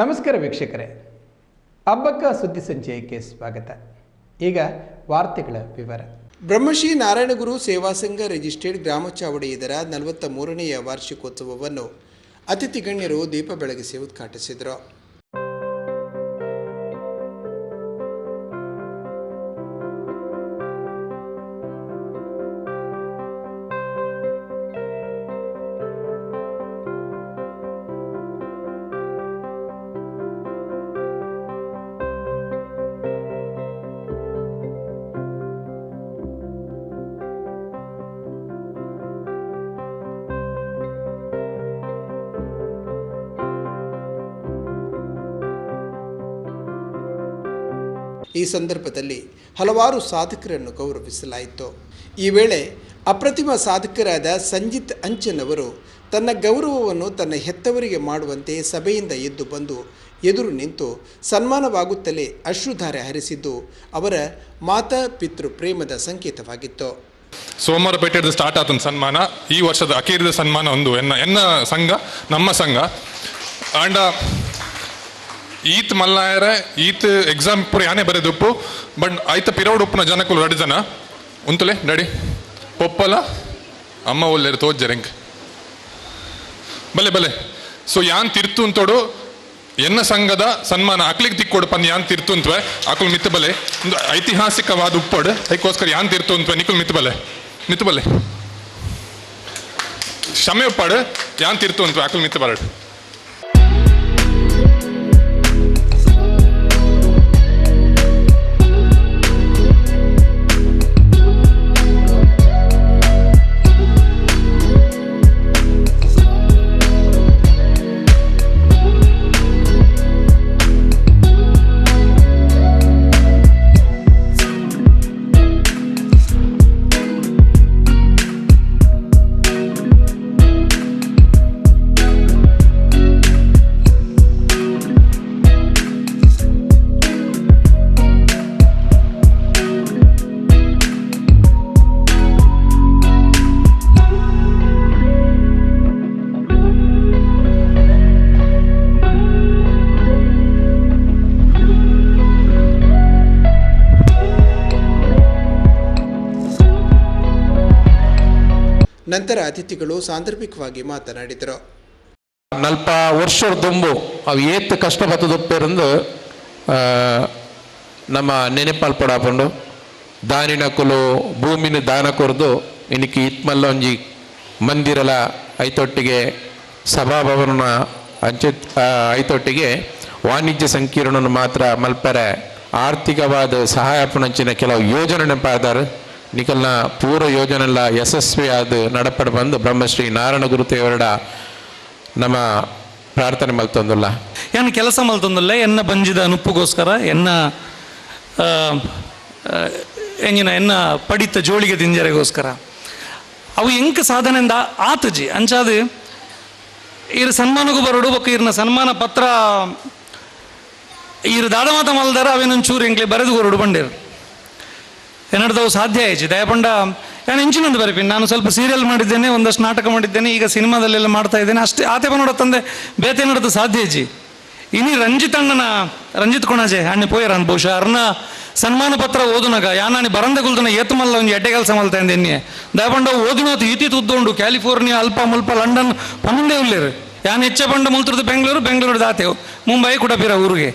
ನಮಸ್ಕಾರ ವೀಕ್ಷಕರೇ, ಹಬ್ಬಕ್ಕ ಸುದ್ದಿ ಸಂಚಯಕ್ಕೆ ಸ್ವಾಗತ. ಈಗ ವಾರ್ತೆಗಳ ವಿವರ. ಬ್ರಹ್ಮಶ್ರೀ ನಾರಾಯಣಗುರು ಸೇವಾ ಸಂಘ ರಿಜಿಸ್ಟರ್ಡ್ ಗ್ರಾಮ ಚಾವಡಿ ಇದರ 43ನೇ ವಾರ್ಷಿಕೋತ್ಸವವನ್ನು ಅತಿಥಿ ಗಣ್ಯರು ದೀಪ ಬೆಳಗಿಸಿ ಉದ್ಘಾಟಿಸಿದರು. ಈ ಸಂದರ್ಭದಲ್ಲಿ ಹಲವಾರು ಸಾಧಕರನ್ನು ಗೌರವಿಸಲಾಯಿತು. ಈ ವೇಳೆ ಅಪ್ರತಿಮ ಸಾಧಕರಾದ ಸಂಜಿತ್ ಅಂಚನ್ ಅವರು ತನ್ನ ಗೌರವವನ್ನು ತನ್ನ ಹೆತ್ತವರಿಗೆ ಮಾಡುವಂತೆ ಸಭೆಯಿಂದ ಎದ್ದು ಬಂದು ಎದುರು ನಿಂತು ಸನ್ಮಾನವಾಗುತ್ತಲೇ ಅಶ್ರುಧಾರೆ ಹರಿಸಿದ್ದು ಅವರ ಮಾತಾ ಪಿತೃ ಪ್ರೇಮದ ಸಂಕೇತವಾಗಿತ್ತು. ಸೋಮವಾರಪೇಟೆದು ಸ್ಟಾರ್ಟ್ ಆತನ ಸನ್ಮಾನ. ಈ ವರ್ಷದ ಅಖೀರದ ಸನ್ಮಾನ ಒಂದು ಎನ್ನ ಸಂಘ, ನಮ್ಮ ಸಂಘ ಆಂಡ ಈತ್ ಮಲ್ಲಾಯರ ಈತ್ ಎಕ್ಸಾಮ್ ಪೂರ ಯಾನೇ ಬರೆದುಪ್ಪು ಬಟ್ ಆಯ್ತ ಪಿರೌಡ್ ಉಪ್ಪುನ ಜನಕ್ಕೂ ರಡ್ ಜನ ಉಂತುಲೆ ಡಡಿ ಪೊಪ್ಪಲ ಅಮ್ಮ ಒಳ್ಳೆರು ತೋಜ್ಜರೆಂಗ್ ಬಲೆ ಬಲೆ. ಸೊ ಯಾನ್ ತಿರ್ತು ಅಂತೋಡು ಎನ್ನ ಸಂಘದ ಸನ್ಮಾನ ಅಕ್ಲಿಗೆ ತಿಕ್ಕೋಡು ಪನ್ ಯಾನ್ ತಿರ್ತು ಅಂತವೆ ಅಕುಲ್ ಮಿತ್ ಬಲೆ ಒಂದು ಐತಿಹಾಸಿಕವಾದ ಉಪ್ಪೋಡು ಅದಕ್ಕೋಸ್ಕರ ಯಾನ್ ತಿರ್ತು ಅಂತವೆ ನಿಕುಲ್ ಮಿತ್ ಬಲೆ ಕ್ಷಮೆ ಉಪ್ಪಾಡು ಯಾನ್ ತಿರ್ತು ಅಂತವೆ ಅಕುಲ್ ಮಿತ್ ಬರಡು. ನಂತರ ಅತಿಥಿಗಳು ಸಾಂದರ್ಭಿಕವಾಗಿ ಮಾತನಾಡಿದರು. ನಲ್ಪ ವರ್ಷದ ದುಂಬು ಅವು ಏತ್ ಕಷ್ಟಪತ್ತದೊಪ್ಪೇರಂದು ನಮ್ಮ ನೆನೆಪಾಲ್ ಪಡಾಪಂಡು ದಾನಿನಕುಲು ಭೂಮಿನ ದಾನ ಕೊರ್ದು ಇನಿಕ್ಕೆ ಇತ್ಮಲ್ಲ ಒಂಜಿ ಮಂದಿರಲ ಐತೊಟ್ಟಿಗೆ ಸಭಾಭವನ ಅಂಚೆ ಐತೊಟ್ಟಿಗೆ ವಾಣಿಜ್ಯ ಸಂಕೀರ್ಣವನ್ನು ಮಾತ್ರ ಮಲ್ಪರೆ ಆರ್ಥಿಕವಾದ ಸಹಾಯ ಪುಣಂಚಿನ ಕೆಲವು ಯೋಜನೆ ನೆನಪಾದಾರ ನಿಕಲ್ನ ಪೂರ ಯೋಜನೆಲ್ಲ ಯಶಸ್ವಿಯಾದ ನಡಪಡ ಬಂದು ಬ್ರಹ್ಮಶ್ರೀ ನಾರಾಯಣ ಗುರುತೇವರಡ ನಮ್ಮ ಪ್ರಾರ್ಥನೆ ಮಲ್ತೊಂದಿಲ್ಲ ಏನು ಕೆಲಸ ಮಲ್ತೊಂದಿಲ್ಲ ಎನ್ನ ಬಂಜಿದ ನುಪ್ಪುಗೋಸ್ಕರ ಎನ್ನ ಎನ್ನ ಪಡಿತ ಜೋಳಿಗೆ ತಿಂಜರೆಗೋಸ್ಕರ ಅವು ಎಂಕ ಸಾಧನೆಯಿಂದ ಆತಜಿ ಅಂಚಾದು ಇರು ಸನ್ಮಾನಗೂ ಬರೋಡು ಬೊಕ್ಕ ಇರ್ನ ಸನ್ಮಾನ ಪತ್ರ ಇರು ದಾದಮಾತ ಮಲ್ದಾರ ಅವೇನೊಂಚೂರು ಎಂಕ್ಲೆ ಬರೆದು ಹೊರಡು ಬಂಡೇರು ಏನಡ್ದವು ಸಾಧ್ಯ ಆಯ್ತು ದಯಪಂಡ ನಾನು ಇಂಚಿನೊಂದು ಬರೀತೀನಿ. ನಾನು ಸ್ವಲ್ಪ ಸೀರಿಯಲ್ ಮಾಡಿದ್ದೇನೆ, ಒಂದಷ್ಟು ನಾಟಕ ಮಾಡಿದ್ದೇನೆ, ಈಗ ಸಿನಿಮಾದಲ್ಲೆಲ್ಲ ಮಾಡ್ತಾ ಇದ್ದೇನೆ ಅಷ್ಟೇ. ಆತೆ ನೋಡತ್ತಂದೆ ಬೇತೆ ನಡ್ದು ಸಾಧ್ಯ ಆಯ್ತು. ಇನಿ ರಂಜಿತ್ ಕೊಣಾಜೆ ಅಣ್ಣೆ ಪೋಯರ ಅಂದ್ ಬಹುಶಃ ಅರ್ನ ಸನ್ಮಾನ ಪತ್ರ ಓದುನಾಗ ಯಾನಿ ಬರಂದಗುಲ್ದನ ಏತಮಲ್ಲ ಒಂದು ಎಡ್ಡೆ ಕೆಲಸ ಮಲ್ತಾ ಇದ್ದೆ ಎನ್ನೆ ದಯಪಂಡ ಓದಿನೋತು ಈತಿ ತುದ್ದೊಂಡು ಕ್ಯಾಲಿಫೋರ್ನಿಯಾ ಅಲ್ಪ ಮುಲ್ಪ ಲಂಡನ್ ಪನ್ನೊಂದೇ ಉಳ್ಳೇರು ಯಾನ್ ಹೆಚ್ಚ ಬಂಡ ಮುಲ್ತರದು ಬೆಂಗಳೂರು ದಾತೆವು ಮುಂಬೈ ಕುಡಪಿರ ಊರಿಗೆ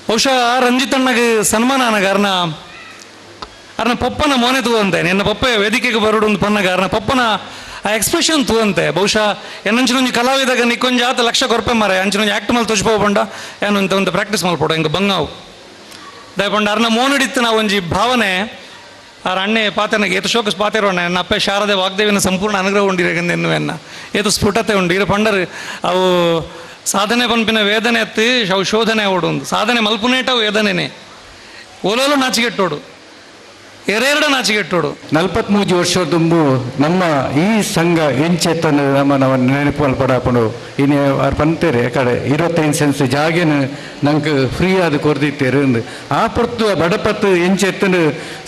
ಬಹುಶಃ ರಂಜಿತಣ್ಣಗೆ ಸನ್ಮಾನ ಅನ್ನಗ ಅರ್ನ ಪಪ್ಪನ ಮೋನೆ ತೂವಂತೆ ನಿನ್ನ ಪಪ್ಪ ವೇದಿಕೆಗೆ ಬರೋಡು ಒಂದು ಪನ್ನಗ ಅರ್ನ ಪಪ್ಪನ ಆ ಎಕ್ಸ್ಪ್ರೆಷನ್ ತೂವಂತೆ ಬಹುಶಃ ಏನಂಚಿನೊಂದು ಕಲಾವಿದಾಗ ನಿಕ್ಕೊಂಜಿ ಆತ ಲಕ್ಷ ಕೊರಪೆ ಮಾರೆ ಅಂಚಿನೊಂದು ಆ್ಯಕ್ಟ್ ಮಲ್ ತೋಚ್ಬೋಬಂಡ ಏನಂತ ಒಂದು ಪ್ರಾಕ್ಟೀಸ್ ಮಲ್ಪೋಡು ಹಿಂಗೆ ಬಂಗಾವು ದಯಪಂಡ ಅರ್ನ ಮೋನಡಿತ್ತು ನಾವು ಒಂಜಿ ಭಾವನೆ ಆರ ಅಣ್ಣೆ ಪಾತೆನಗೆ ಏತು ಶೋಕಸ್ ಪಾತೆರೋಣ ನನ್ನ ಅಪ್ಪೆ ಶಾರದೆ ವಾಗ್ದೇವಿನ ಸಂಪೂರ್ಣ ಅನುಗ್ರಹ ಉಂಡಿರಗಂದು ಎನ್ನುವೆನ್ನ ಏತು ಸ್ಫುಟತೆ ಉಂಡು ಇರು ಪಂಡರು ಅವು ಸಾಧನೆ ಪಂಪಿನ ವೇದನೆ ಎತ್ತಿ ಅವು ಶೋಧನೆ ಓಡು ಸಾಧನೆ ಮಲ್ಪುನೇಟವು ವೇದನೆನೇ ಓಲೋಲು ನಾಚಿಗೆಟ್ಟೋಡು ಎರಡೆರಡ ನಾಚಿಗೆಟ್ಟೋಡು 43 ವರ್ಷ ತುಂಬು ನಮ್ಮ ಈ ಸಂಘ ಎಂಚೆತ್ತನ್ನು ನಮ್ಮ ನೆನಪು ಪಡಾಪಡು ಇನ್ನು ಅವ್ರು ಬಂತೇರೆ ಕಡೆ 25 ಸೆನ್ಸ್ ಜಾಗೇನು ನಂಗೆ ಫ್ರೀ ಆದ ಕೊರ್ದಿತ್ತೇರು ಆ ಪೊತ್ತು ಬಡಪತ್ತು ಎಂಚೆತ್ತನು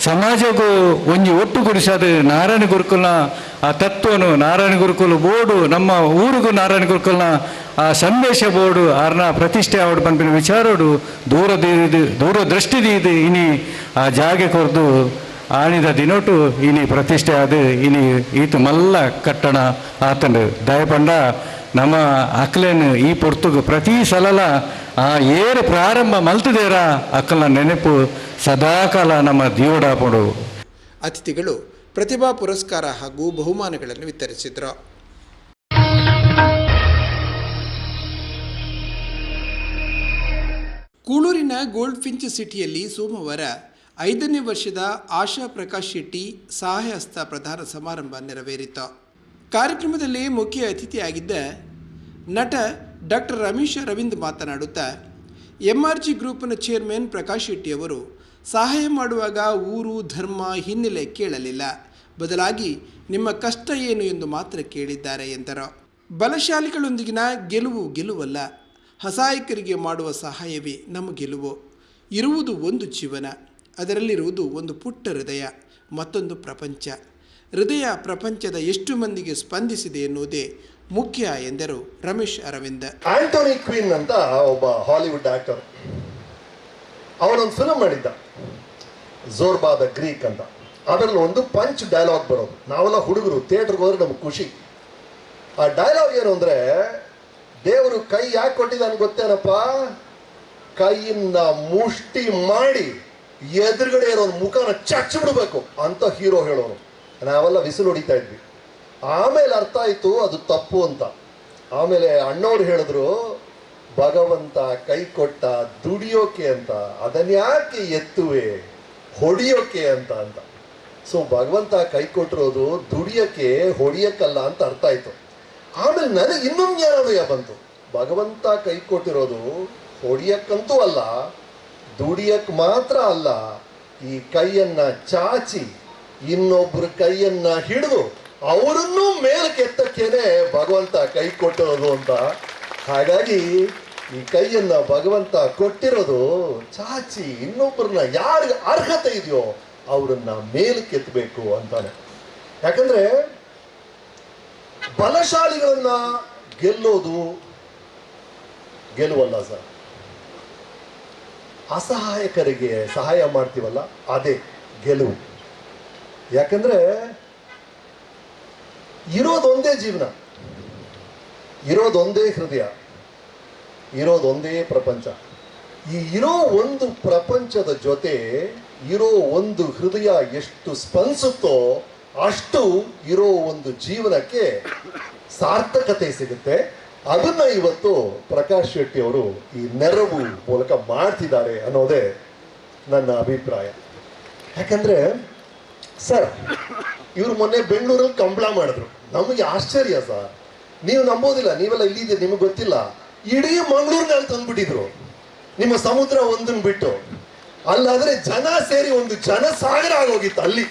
ಸಮಾಜಕ್ಕೂ ಒಂಜಿ ಒಟ್ಟುಗೂಡಿಸದು ನಾರಾಯಣ ಗುರುಕುಲ್ನ ಆ ತತ್ವನು ನಾರಾಯಣ ಗುರುಕುಲ ಬೋರ್ಡು ನಮ್ಮ ಊರಿಗೂ ನಾರಾಯಣ ಗುರುಕುಲ್ನ ಆ ಸಂದೇಶ ಬೋರ್ಡು ಆರ್ನ ಪ್ರತಿಷ್ಠೆ ಆವಡು ಪನ್ಪಿನ ವಿಚಾರೋಡು ದೂರದೃಷ್ಟಿದಿ ಇದು ಇನಿ ಆ ಜಾಗೆ ಕೊರ್ದು ಆಣಿದ ದಿನೋಟು ಇನಿ ಪ್ರತಿಷ್ಠೆ ಅದು ಇನಿ ಈತು ಮಲ್ಲ ಕಟ್ಟಣ ಆತಂಡು ದಯಪಂಡ ನಮ್ಮ ಅಕ್ಲೇನು ಈ ಪೊರ್ತುಗು ಪ್ರತಿ ಸಲಲ ಆ ಏರು ಪ್ರಾರಂಭ ಮಲ್ತದೇರ ಅಕ್ಕಲ ನೆನಪು ಸದಾಕಾಲ ನಮ್ಮ ದಿಯೋಡಾಪಡು. ಅತಿಥಿಗಳು ಪ್ರತಿಭಾ ಪುರಸ್ಕಾರ ಹಾಗೂ ಬಹುಮಾನಗಳನ್ನು ವಿತರಿಸಿದರು. ಕೂಳೂರಿನ ಗೋಲ್ಡ್ ಫಿಂಚ್ ಸಿಟಿಯಲ್ಲಿ ಸೋಮವಾರ 5ನೇ ವರ್ಷದ ಆಶಾ ಪ್ರಕಾಶ್ ಶೆಟ್ಟಿ ಸಹಾಯಹಸ್ತ ಪ್ರದಾನ ಸಮಾರಂಭ ನೆರವೇರಿತು. ಕಾರ್ಯಕ್ರಮದಲ್ಲಿ ಮುಖ್ಯ ಅತಿಥಿಯಾಗಿದ್ದ ನಟ ಡಾಕ್ಟರ್ ರಮೇಶ್ ಅರವಿಂದ್ ಮಾತನಾಡುತ್ತಾ, MRG ಗ್ರೂಪ್ನ ಚೇರ್ಮನ್ ಪ್ರಕಾಶ್ ಶೆಟ್ಟಿ ಅವರು ಸಹಾಯ ಮಾಡುವಾಗ ಊರು, ಧರ್ಮ, ಹಿನ್ನೆಲೆ ಕೇಳಲಿಲ್ಲ, ಬದಲಾಗಿ ನಿಮ್ಮ ಕಷ್ಟ ಏನು ಎಂದು ಮಾತ್ರ ಕೇಳಿದ್ದಾರೆ ಎಂದರು. ಬಲಶಾಲಿಗಳೊಂದಿಗಿನ ಗೆಲುವಲ್ಲ, ಅಸಹಾಯಕರಿಗೆ ಮಾಡುವ ಸಹಾಯವೇ ನಮ್ಮ ಗೆಲುವು. ಇರುವುದು ಒಂದು ಜೀವನ, ಅದರಲ್ಲಿರುವುದು ಒಂದು ಪುಟ್ಟ ಹೃದಯ, ಮತ್ತೊಂದು ಪ್ರಪಂಚ. ಹೃದಯ ಪ್ರಪಂಚದ ಎಷ್ಟು ಮಂದಿಗೆ ಸ್ಪಂದಿಸಿದೆ ಎನ್ನುವುದೇ ಮುಖ್ಯ ಎಂದರು ರಮೇಶ್ ಅರವಿಂದ್. ಆಂಟೋನಿ ಕ್ವೀನ್ ಅಂತ ಒಬ್ಬ ಹಾಲಿವುಡ್ ಆಕ್ಟರ್, ಅವನೊಂದು ಫಿಲ್ಮ್ ಮಾಡಿದ್ದ ಝೋರ್ಬಾ ದ ಗ್ರೀಕ್ ಅಂತ. ಅದರಲ್ಲಿ ಒಂದು ಪಂಚ್ ಡೈಲಾಗ್ ಬರೋದು. ನಾವೆಲ್ಲ ಹುಡುಗರು ಥಿಯೇಟರ್ಗೆ ಹೋದ್ರೆ ನಮ್ಗೆ ಖುಷಿ. ಆ ಡೈಲಾಗ್ ಏನು ಅಂದರೆ, ದೇವರು ಕೈ ಯಾಕೆ ಕೊಟ್ಟಿದ್ದಾನೆ ಗೊತ್ತೇನಪ್ಪ, ಕೈಯಿಂದ ಮುಷ್ಟಿ ಮಾಡಿ ಎದುರುಗಡೆ ಇರೋ ಮುಖನ ಚಚ್ಚ ಬಿಡಬೇಕು ಅಂತ ಹೀರೋ ಹೇಳೋನು. ನಾವೆಲ್ಲ ವಿಸಿಲ್ ಹೊಡಿತಾ ಇದ್ವಿ. ಆಮೇಲೆ ಅರ್ಥ ಆಯಿತು ಅದು ತಪ್ಪು ಅಂತ. ಆಮೇಲೆ ಅಣ್ಣವ್ರು ಹೇಳಿದ್ರು, ಭಗವಂತ ಕೈ ಕೊಟ್ಟ ದುಡಿಯೋಕೆ ಅಂತ, ಅದನ್ಯಾಕೆ ಎತ್ತುವೆ ಹೊಡಿಯೋಕೆ ಅಂತ. ಸೊ ಭಗವಂತ ಕೈ ಕೊಟ್ಟಿರೋದು ದುಡಿಯೋಕ್ಕೆ, ಹೊಡಿಯೋಕ್ಕಲ್ಲ ಅಂತ ಅರ್ಥ ಆಯಿತು. ಆಮೇಲೆ ನನಗೆ ಇನ್ನೊಂದು ಜ್ಞಾನೋದಯ ಬಂತು, ಭಗವಂತ ಕೈ ಕೊಟ್ಟಿರೋದು ಹೊಡಿಯಕ್ಕಂತೂ ಅಲ್ಲ, ದುಡಿಯಕ್ಕೆ ಮಾತ್ರ ಅಲ್ಲ, ಈ ಕೈಯನ್ನ ಚಾಚಿ ಇನ್ನೊಬ್ಬರ ಕೈಯನ್ನ ಹಿಡಿದು ಅವರನ್ನು ಮೇಲಕ್ಕೆತ್ತಕ್ಕೇನೆ ಭಗವಂತ ಕೈ ಕೊಟ್ಟಿರೋದು ಅಂತ. ಹಾಗಾಗಿ ಈ ಕೈಯನ್ನ ಭಗವಂತ ಕೊಟ್ಟಿರೋದು ಚಾಚಿ ಇನ್ನೊಬ್ಬರನ್ನ ಯಾರಿಗೆ ಅರ್ಹತೆ ಇದೆಯೋ ಅವರನ್ನ ಮೇಲಕ್ಕೆತ್ತಬೇಕು ಅಂತಾನೆ. ಯಾಕಂದ್ರೆ ಬಲಶಾಲಿಗಳನ್ನ ಗೆಲ್ಲೋದು ಗೆಲುವಲ್ಲ ಸರ್, ಅಸಹಾಯಕರಿಗೆ ಸಹಾಯ ಮಾಡ್ತೀವಲ್ಲ ಅದೇ ಗೆಲುವು. ಯಾಕಂದ್ರೆ ಇರೋದೊಂದೇ ಜೀವನ, ಇರೋದೊಂದೇ ಹೃದಯ, ಇರೋದೊಂದೇ ಪ್ರಪಂಚ. ಈ ಇರೋ ಒಂದು ಪ್ರಪಂಚದ ಜೊತೆ ಇರೋ ಒಂದು ಹೃದಯ ಎಷ್ಟು ಸ್ಪಂದಿಸುತ್ತೋ ಅಷ್ಟು ಇರೋ ಒಂದು ಜೀವನಕ್ಕೆ ಸಾರ್ಥಕತೆ ಸಿಗುತ್ತೆ. ಅದನ್ನ ಇವತ್ತು ಪ್ರಕಾಶ್ ಶೆಟ್ಟಿ ಅವರು ಈ ನೆರವು ಮೂಲಕ ಮಾಡ್ತಿದ್ದಾರೆ ಅನ್ನೋದೇ ನನ್ನ ಅಭಿಪ್ರಾಯ. ಯಾಕಂದ್ರೆ ಸರ್, ಇವರು ಮೊನ್ನೆ ಬೆಂಗಳೂರಲ್ಲಿ ಕಂಬಳ ಮಾಡಿದ್ರು. ನಮಗೆ ಆಶ್ಚರ್ಯ ಸರ್, ನೀವು ನಂಬೋದಿಲ್ಲ, ನೀವೆಲ್ಲ ಇಲ್ಲಿದ್ದೀರಿ, ನಿಮಗೆ ಗೊತ್ತಿಲ್ಲ, ಇಡೀ ಮಂಗಳೂರಿನಲ್ಲಿ ತಂದ್ಬಿಟ್ಟಿದ್ರು ನಿಮ್ಮ ಸಮುದ್ರ ಒಂದನ್ನು ಬಿಟ್ಟು. ಅಲ್ಲಾದ್ರೆ ಜನ ಸೇರಿ ಒಂದು ಜನಸಾಗರ ಆಗೋಗಿತ್ತು ಅಲ್ಲಿ.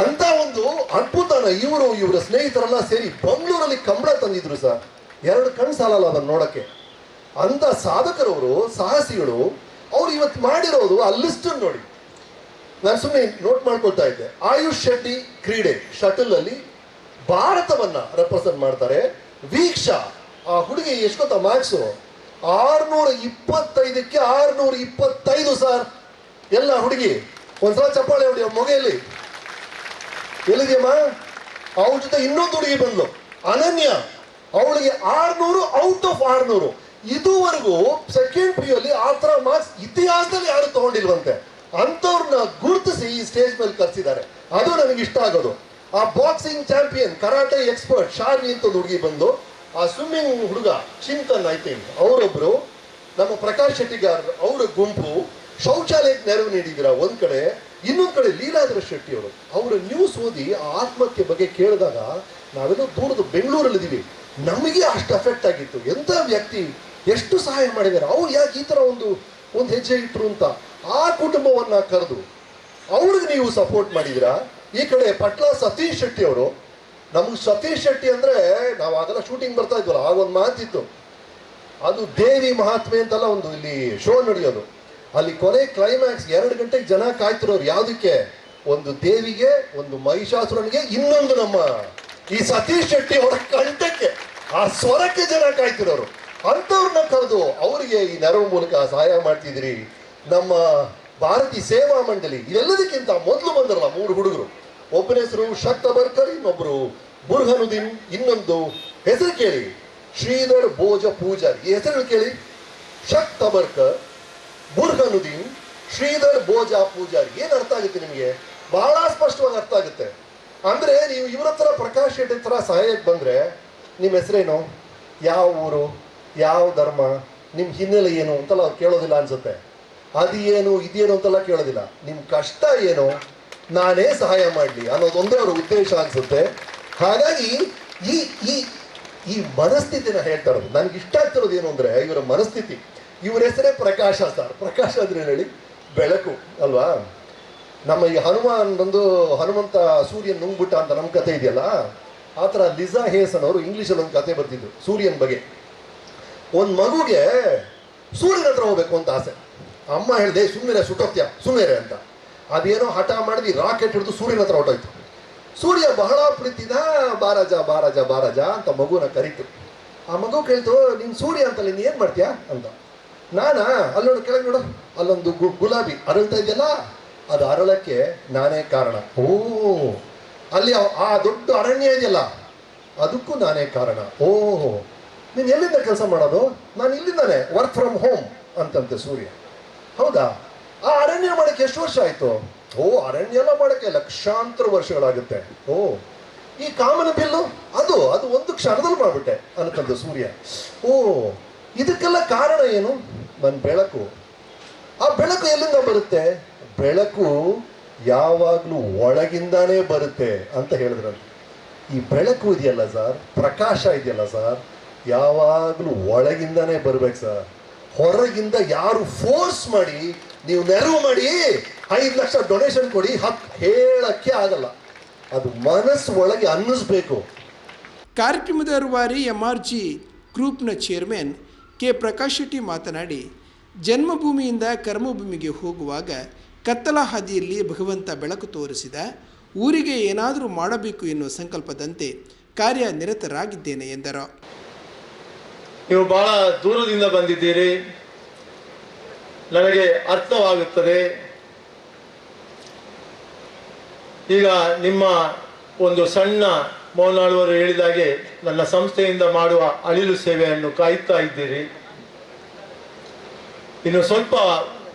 ಅಂತ ಒಂದು ಅದ್ಭುತನ ಇವರ ಸ್ನೇಹಿತರೆಲ್ಲ ಸೇರಿ ಬೆಂಗಳೂರಲ್ಲಿ ಕಂಬಳ ತಂದಿದ್ರು ಸರ್. 2 ಕಣ್ಣು ಸಾಲಲ್ಲ ಅದನ್ನು ನೋಡಕ್ಕೆ. ಅಂತ ಸಾಧಕರವರು, ಸಾಹಸಿಗಳು, ಅವ್ರು ಇವತ್ತು ಮಾಡಿರೋದು ಆ ಲಿಸ್ಟ್ ನೋಡಿ. ನಾನು ಸುಮ್ಮನೆ ನೋಟ್ ಮಾಡ್ಕೊಳ್ತಾ ಇದ್ದೆ. ಆಯುಷ್ ಶೆಟ್ಟಿ ಕ್ರೀಡೆ ಶಟಲ್ ಅಲ್ಲಿ ಭಾರತವನ್ನ ರೆಪ್ರೆಸೆಂಟ್ ಮಾಡ್ತಾರೆ. ವೀಕ್ಷಾ, ಆ ಹುಡುಗಿ ಎಷ್ಟು ಗೊತ್ತಾ ಮಾರ್ಕ್ಸು, 625ಕ್ಕೆ 625 ಸರ್. ಎಲ್ಲ ಹುಡುಗಿ ಒಂದ್ಸಲ ಚಪ್ಪಾಳೆ ಹೊಡಿ ಮೊಗೆಯಲ್ಲಿ. ಎಲ್ಲಿದೆಯಮ್ಮ? ಅವ್ರ ಜೊತೆ ಇನ್ನೊಂದು ಹುಡುಗಿ ಬಂದ್ಲು, ಅನನ್ಯ, ಅವಳಿಗೆ 600 ಔಟ್ ಆಫ್ 600. ಇದುವರೆಗೂ ಸೆಕೆಂಡ್ ಪಿ ಯು ಅಲ್ಲಿ ಆ ಥರ ಮಾರ್ಕ್ಸ್ ಇತಿಹಾಸದಲ್ಲಿ ಯಾರು ತಗೊಂಡಿಲ್ವಂತೆ. ಅಂಥವ್ರನ್ನ ಗುರುತಿಸಿ ಈ ಸ್ಟೇಜ್ ಮೇಲೆ ಕರ್ಸಿದ್ದಾರೆ. ಅದು ನನಗೆ ಇಷ್ಟ ಆಗೋದು. ಆ boxing champion, karate expert Sharvi ಅಂತ ಹುಡುಗಿ ಬಂದು, ಆ ಸ್ವಿಮ್ಮಿಂಗ್ ಹುಡುಗ ಚಿಂತನ್ ಐ ಥಿಂಕ್ ಅವರೊಬ್ರು, ನಮ್ಮ ಪ್ರಕಾಶ್ ಶೆಟ್ಟಿಗಾರ್ ಅವರ ಗುಂಪು ಶೌಚಾಲಯಕ್ಕೆ ನೆರವು ನೀಡಿದ್ದೀರಾ ಒಂದ್ ಕಡೆ. ಇನ್ನೊಂದ್ ಕಡೆ ಲೀಲಾಧರ ಶೆಟ್ಟಿ ಅವರು ಅವರ ನ್ಯೂಸ್ ಓದಿ ಆ ಆತ್ಮಹತ್ಯೆ ಬಗ್ಗೆ ಕೇಳಿದಾಗ ನಾವೆಲ್ಲ ದೂರದ ಬೆಂಗಳೂರಲ್ಲಿದ್ದೀವಿ, ನಮಗೆ ಅಷ್ಟು ಅಫೆಕ್ಟ್ ಆಗಿತ್ತು. ಎಂಥ ವ್ಯಕ್ತಿ, ಎಷ್ಟು ಸಹಾಯ ಮಾಡಿದ್ದಾರೆ, ಅವ್ರು ಯಾಕೆ ಈ ಥರ ಒಂದು ಹೆಜ್ಜೆ ಇಟ್ರು ಅಂತ ಆ ಕುಟುಂಬವನ್ನ ಕರೆದು ಅವ್ರಿಗೆ ನೀವು ಸಪೋರ್ಟ್ ಮಾಡಿದ್ದೀರಾ. ಈ ಕಡೆ ಪಟ್ಲ ಸತೀಶ್ ಶೆಟ್ಟಿ ಅವರು, ನಮ್ಗೆ ಸತೀಶ್ ಶೆಟ್ಟಿ ಅಂದ್ರೆ ನಾವು ಆಗೆಲ್ಲ ಶೂಟಿಂಗ್ ಬರ್ತಾ ಇದ್ವಲ್ಲ, ಆಗೊಂದು ಮಾತಿತ್ತು, ಅದು ದೇವಿ ಮಹಾತ್ಮೆ ಅಂತೆಲ್ಲ ಒಂದು ಇಲ್ಲಿ ಶೋ ನಡೆಯೋದು. ಅಲ್ಲಿ ಕೊನೆ ಕ್ಲೈಮ್ಯಾಕ್ಸ್ 2 ಗಂಟೆಗೆ ಜನ ಕಾಯ್ತಿರೋರು ಯಾವುದಕ್ಕೆ? ಒಂದು ದೇವಿಗೆ, ಒಂದು ಮಹಿಷಾಸುರನಿಗೆ, ಇನ್ನೊಂದು ನಮ್ಮ ಈ ಸತೀಶ್ ಶೆಟ್ಟಿ ಅವರ ಕಂಠಕ್ಕೆ. ಆ ಸ್ವರಕ್ಕೆ ಜನ ಕಾಯ್ತಿರೋರು. ಅಂಥವ್ರನ್ನ ಕರೆದು ಅವರಿಗೆ ಈ ನೆರವು ಮೂಲಕ ಸಹಾಯ ಮಾಡ್ತಿದ್ರಿ. ನಮ್ಮ ಭಾರತೀಯ ಸೇವಾ ಮಂಡಳಿ ಇದೆಲ್ಲದಕ್ಕಿಂತ ಮೊದಲು ಬಂದರಲ್ಲ 3 ಹುಡುಗರು, ಒಬ್ಬನ ಹೆಸರು ಶಕ್ತ ಬರ್ಕರ್, ಇನ್ನೊಬ್ರು ಬುರ್ಹನುದ್ದೀನ್, ಇನ್ನೊಂದು ಹೆಸರು ಕೇಳಿ ಶ್ರೀಧರ್ ಭೋಜ ಪೂಜಾರಿ. ಈ ಹೆಸರು ಕೇಳಿ, ಶಕ್ತ ಬರ್ಕರ್, ಬುರ್ಹನುದ್ದೀನ್, ಶ್ರೀಧರ್ ಭೋಜ ಪೂಜಾರಿ. ಏನ್ ಅರ್ಥ ಆಗುತ್ತೆ ನಿಮಗೆ? ಬಹಳ ಸ್ಪಷ್ಟವಾಗಿ ಅರ್ಥ ಆಗುತ್ತೆ. ಅಂದ್ರೆ ನೀವು ಇವ್ರ ಹತ್ರ ಪ್ರಕಾಶ್ ಶೆಟ್ಟಿ ಹತ್ರ ಸಹಾಯಕ್ಕೆ ಬಂದ್ರೆ ನಿಮ್ಮ ಹೆಸರೇನು, ಯಾವ ಊರು, ಯಾವ ಧರ್ಮ, ನಿಮ್ಮ ಹಿನ್ನೆಲೆ ಏನು ಅಂತೆಲ್ಲ ಅವ್ರು ಕೇಳೋದಿಲ್ಲ ಅನ್ಸುತ್ತೆ. ಅದೇನು ಇದೇನು ಅಂತೆಲ್ಲ ಕೇಳೋದಿಲ್ಲ. ನಿಮ್ಮ ಕಷ್ಟ ಏನು, ನಾನೇ ಸಹಾಯ ಮಾಡಲಿ ಅನ್ನೋದೊಂದೇ ಅವರ ಉದ್ದೇಶ ಅನ್ಸುತ್ತೆ. ಹಾಗಾಗಿ ಈ ಈ ಈ ಮನಸ್ಥಿತಿನ ಹೇಳ್ತಾ ಇರೋದು. ನನಗೆ ಇಷ್ಟ ಆಗ್ತಿರೋದು ಏನು ಅಂದ್ರೆ ಇವರ ಮನಸ್ಥಿತಿ. ಇವ್ರ ಹೆಸರೇ ಪ್ರಕಾಶ ಸರ್. ಪ್ರಕಾಶ ಅಂದ್ರೆ ಹೇಳಿ ಬೆಳಕು ಅಲ್ವಾ? ನಮ್ಮ ಈ ಹನುಮಾನ್ ಬಂದು ಹನುಮಂತ ಸೂರ್ಯನ್ ನುಂಗ್ಬಿಟ್ಟ ಅಂತ ನಮ್ಮ ಕತೆ ಇದೆಯಲ್ಲ, ಆ ಥರ ಲಿಸಾ ಹೇಸನ್ ಅವರು ಇಂಗ್ಲೀಷಲ್ಲಿ ಒಂದು ಕತೆ ಬರ್ತಿದ್ರು ಸೂರ್ಯನ ಬಗ್ಗೆ. ಒಂದು ಮಗುಗೆ ಸೂರ್ಯನ ಹತ್ರ ಹೋಗ್ಬೇಕು ಅಂತ ಆಸೆ. ಅಮ್ಮ ಹೇಳಿದೆ ಸುಮ್ಮನೆ ಸುಟ್ಟೋಗ್ತೀಯ ಸುಮ್ಮನೆ ಅಂತ. ಅದೇನೋ ಹಠ ಮಾಡಿದ್ವಿ, ರಾಕೆಟ್ ಹಿಡಿದು ಸೂರ್ಯನ ಹತ್ರ ಹೊಟ್ಟೋಯ್ತು. ಸೂರ್ಯ ಬಹಳ ಪ್ರೀತಿದ ಬಾರಾಜ ಬಾರಾಜ ಬಾರಾಜ ಅಂತ ಮಗುನ ಕರೀತು. ಆ ಮಗು ಕೇಳ್ತು, ನೀನು ಸೂರ್ಯ ಅಂತಲ್ಲ, ನೀನು ಏನು ಮಾಡ್ತೀಯಾ ಅಂತ. ನಾನಾ ಅಲ್ಲೊಂದು ಕೆಳಗೆ ನೋಡು, ಅಲ್ಲೊಂದು ಗುಲಾಬಿ ಅರಳ್ತಾ ಇದೆಯಲ್ಲ, ಅದು ಅರಳಕ್ಕೆ ನಾನೇ ಕಾರಣ. ಓ, ಅಲ್ಲಿ ಆ ದೊಡ್ಡ ಅರಣ್ಯ ಇದೆಯಲ್ಲ, ಅದಕ್ಕೂ ನಾನೇ ಕಾರಣ. ಓಹೋ, ನೀನು ಎಲ್ಲಿಂದ ಕೆಲಸ ಮಾಡೋದು? ನಾನು ಇಲ್ಲಿಂದಾನೆ, ವರ್ಕ್ ಫ್ರಮ್ ಹೋಮ್ ಅಂತಂತೆ ಸೂರ್ಯ. ಹೌದಾ? ಆ ಅರಣ್ಯ ಮಾಡಕ್ಕೆ ಎಷ್ಟು ವರ್ಷ ಆಯ್ತು? ಓ, ಅರಣ್ಯ ಎಲ್ಲ ಮಾಡಕ್ಕೆ ಲಕ್ಷಾಂತರ ವರ್ಷಗಳಾಗುತ್ತೆ. ಓ, ಈ ಕಾಮನ ಬಿಲ್ಲು ಅದು ಒಂದು ಕ್ಷಣದಲ್ಲಿ ಮಾಡ್ಬಿಟ್ಟೆ ಅನ್ನತಂದ ಸೂರ್ಯ. ಓ, ಇದಕ್ಕೆಲ್ಲ ಕಾರಣ ಏನು? ನನ್ನ ಬೆಳಕು. ಆ ಬೆಳಕು ಎಲ್ಲಿಂದ ಬರುತ್ತೆ? ಬೆಳಕು ಯಾವಾಗಲೂ ಒಳಗಿಂದಾನೇ ಬರುತ್ತೆ ಅಂತ ಹೇಳಿದ್ರಂತೆ. ಈ ಬೆಳಕು ಇದೆಯಲ್ಲ ಸರ್, ಪ್ರಕಾಶ ಇದೆಯಲ್ಲ ಸರ್, ಯಾವಾಗಲೂ ಒಳಗಿಂದಾನೇ ಬರ್ಬೇಕು ಸರ್. ಹೊರಗಿಂದ ಯಾರು ಫೋರ್ಸ್ ಮಾಡಿ ನೀವು ನೆರವು ಮಾಡಿ 5 ಲಕ್ಷ ಡೊನೇಷನ್ ಕೊಡಿ ಹೇಳಕ್ಕೆ ಆಗಲ್ಲ. ಅದು ಮನಸ್ಸು ಒಳಗೆ ಅನ್ನಿಸ್ಬೇಕು. ಕಾರ್ಯಕ್ರಮದ ರೂವಾರಿ MRG ಗ್ರೂಪ್ನ ಚೇರ್ಮನ್ ಕೆ ಪ್ರಕಾಶ್ ಶೆಟ್ಟಿ ಮಾತನಾಡಿ, ಜನ್ಮಭೂಮಿಯಿಂದ ಕರ್ಮಭೂಮಿಗೆ ಹೋಗುವಾಗ ಕತ್ತಲ ಹಾದಿಯಲ್ಲಿ ಭಗವಂತ ಬೆಳಕು ತೋರಿಸಿದ, ಊರಿಗೆ ಏನಾದರೂ ಮಾಡಬೇಕು ಎನ್ನುವ ಸಂಕಲ್ಪದಂತೆ ಕಾರ್ಯನಿರತರಾಗಿದ್ದೇನೆ ಎಂದರು. ನೀವು ಬಹಳ ದೂರದಿಂದ ಬಂದಿದ್ದೀರಿ, ನನಗೆ ಅರ್ಥವಾಗುತ್ತದೆ. ಈಗ ನಿಮ್ಮ ಒಂದು ಸಣ್ಣ ಮೋನಾಳುವರು ಹೇಳಿದಾಗೆ ನನ್ನ ಸಂಸ್ಥೆಯಿಂದ ಮಾಡುವ ಅಳಿಲು ಸೇವೆಯನ್ನು ಕಾಯ್ತಾ ಇದ್ದೀರಿ. ಇನ್ನು ಸ್ವಲ್ಪ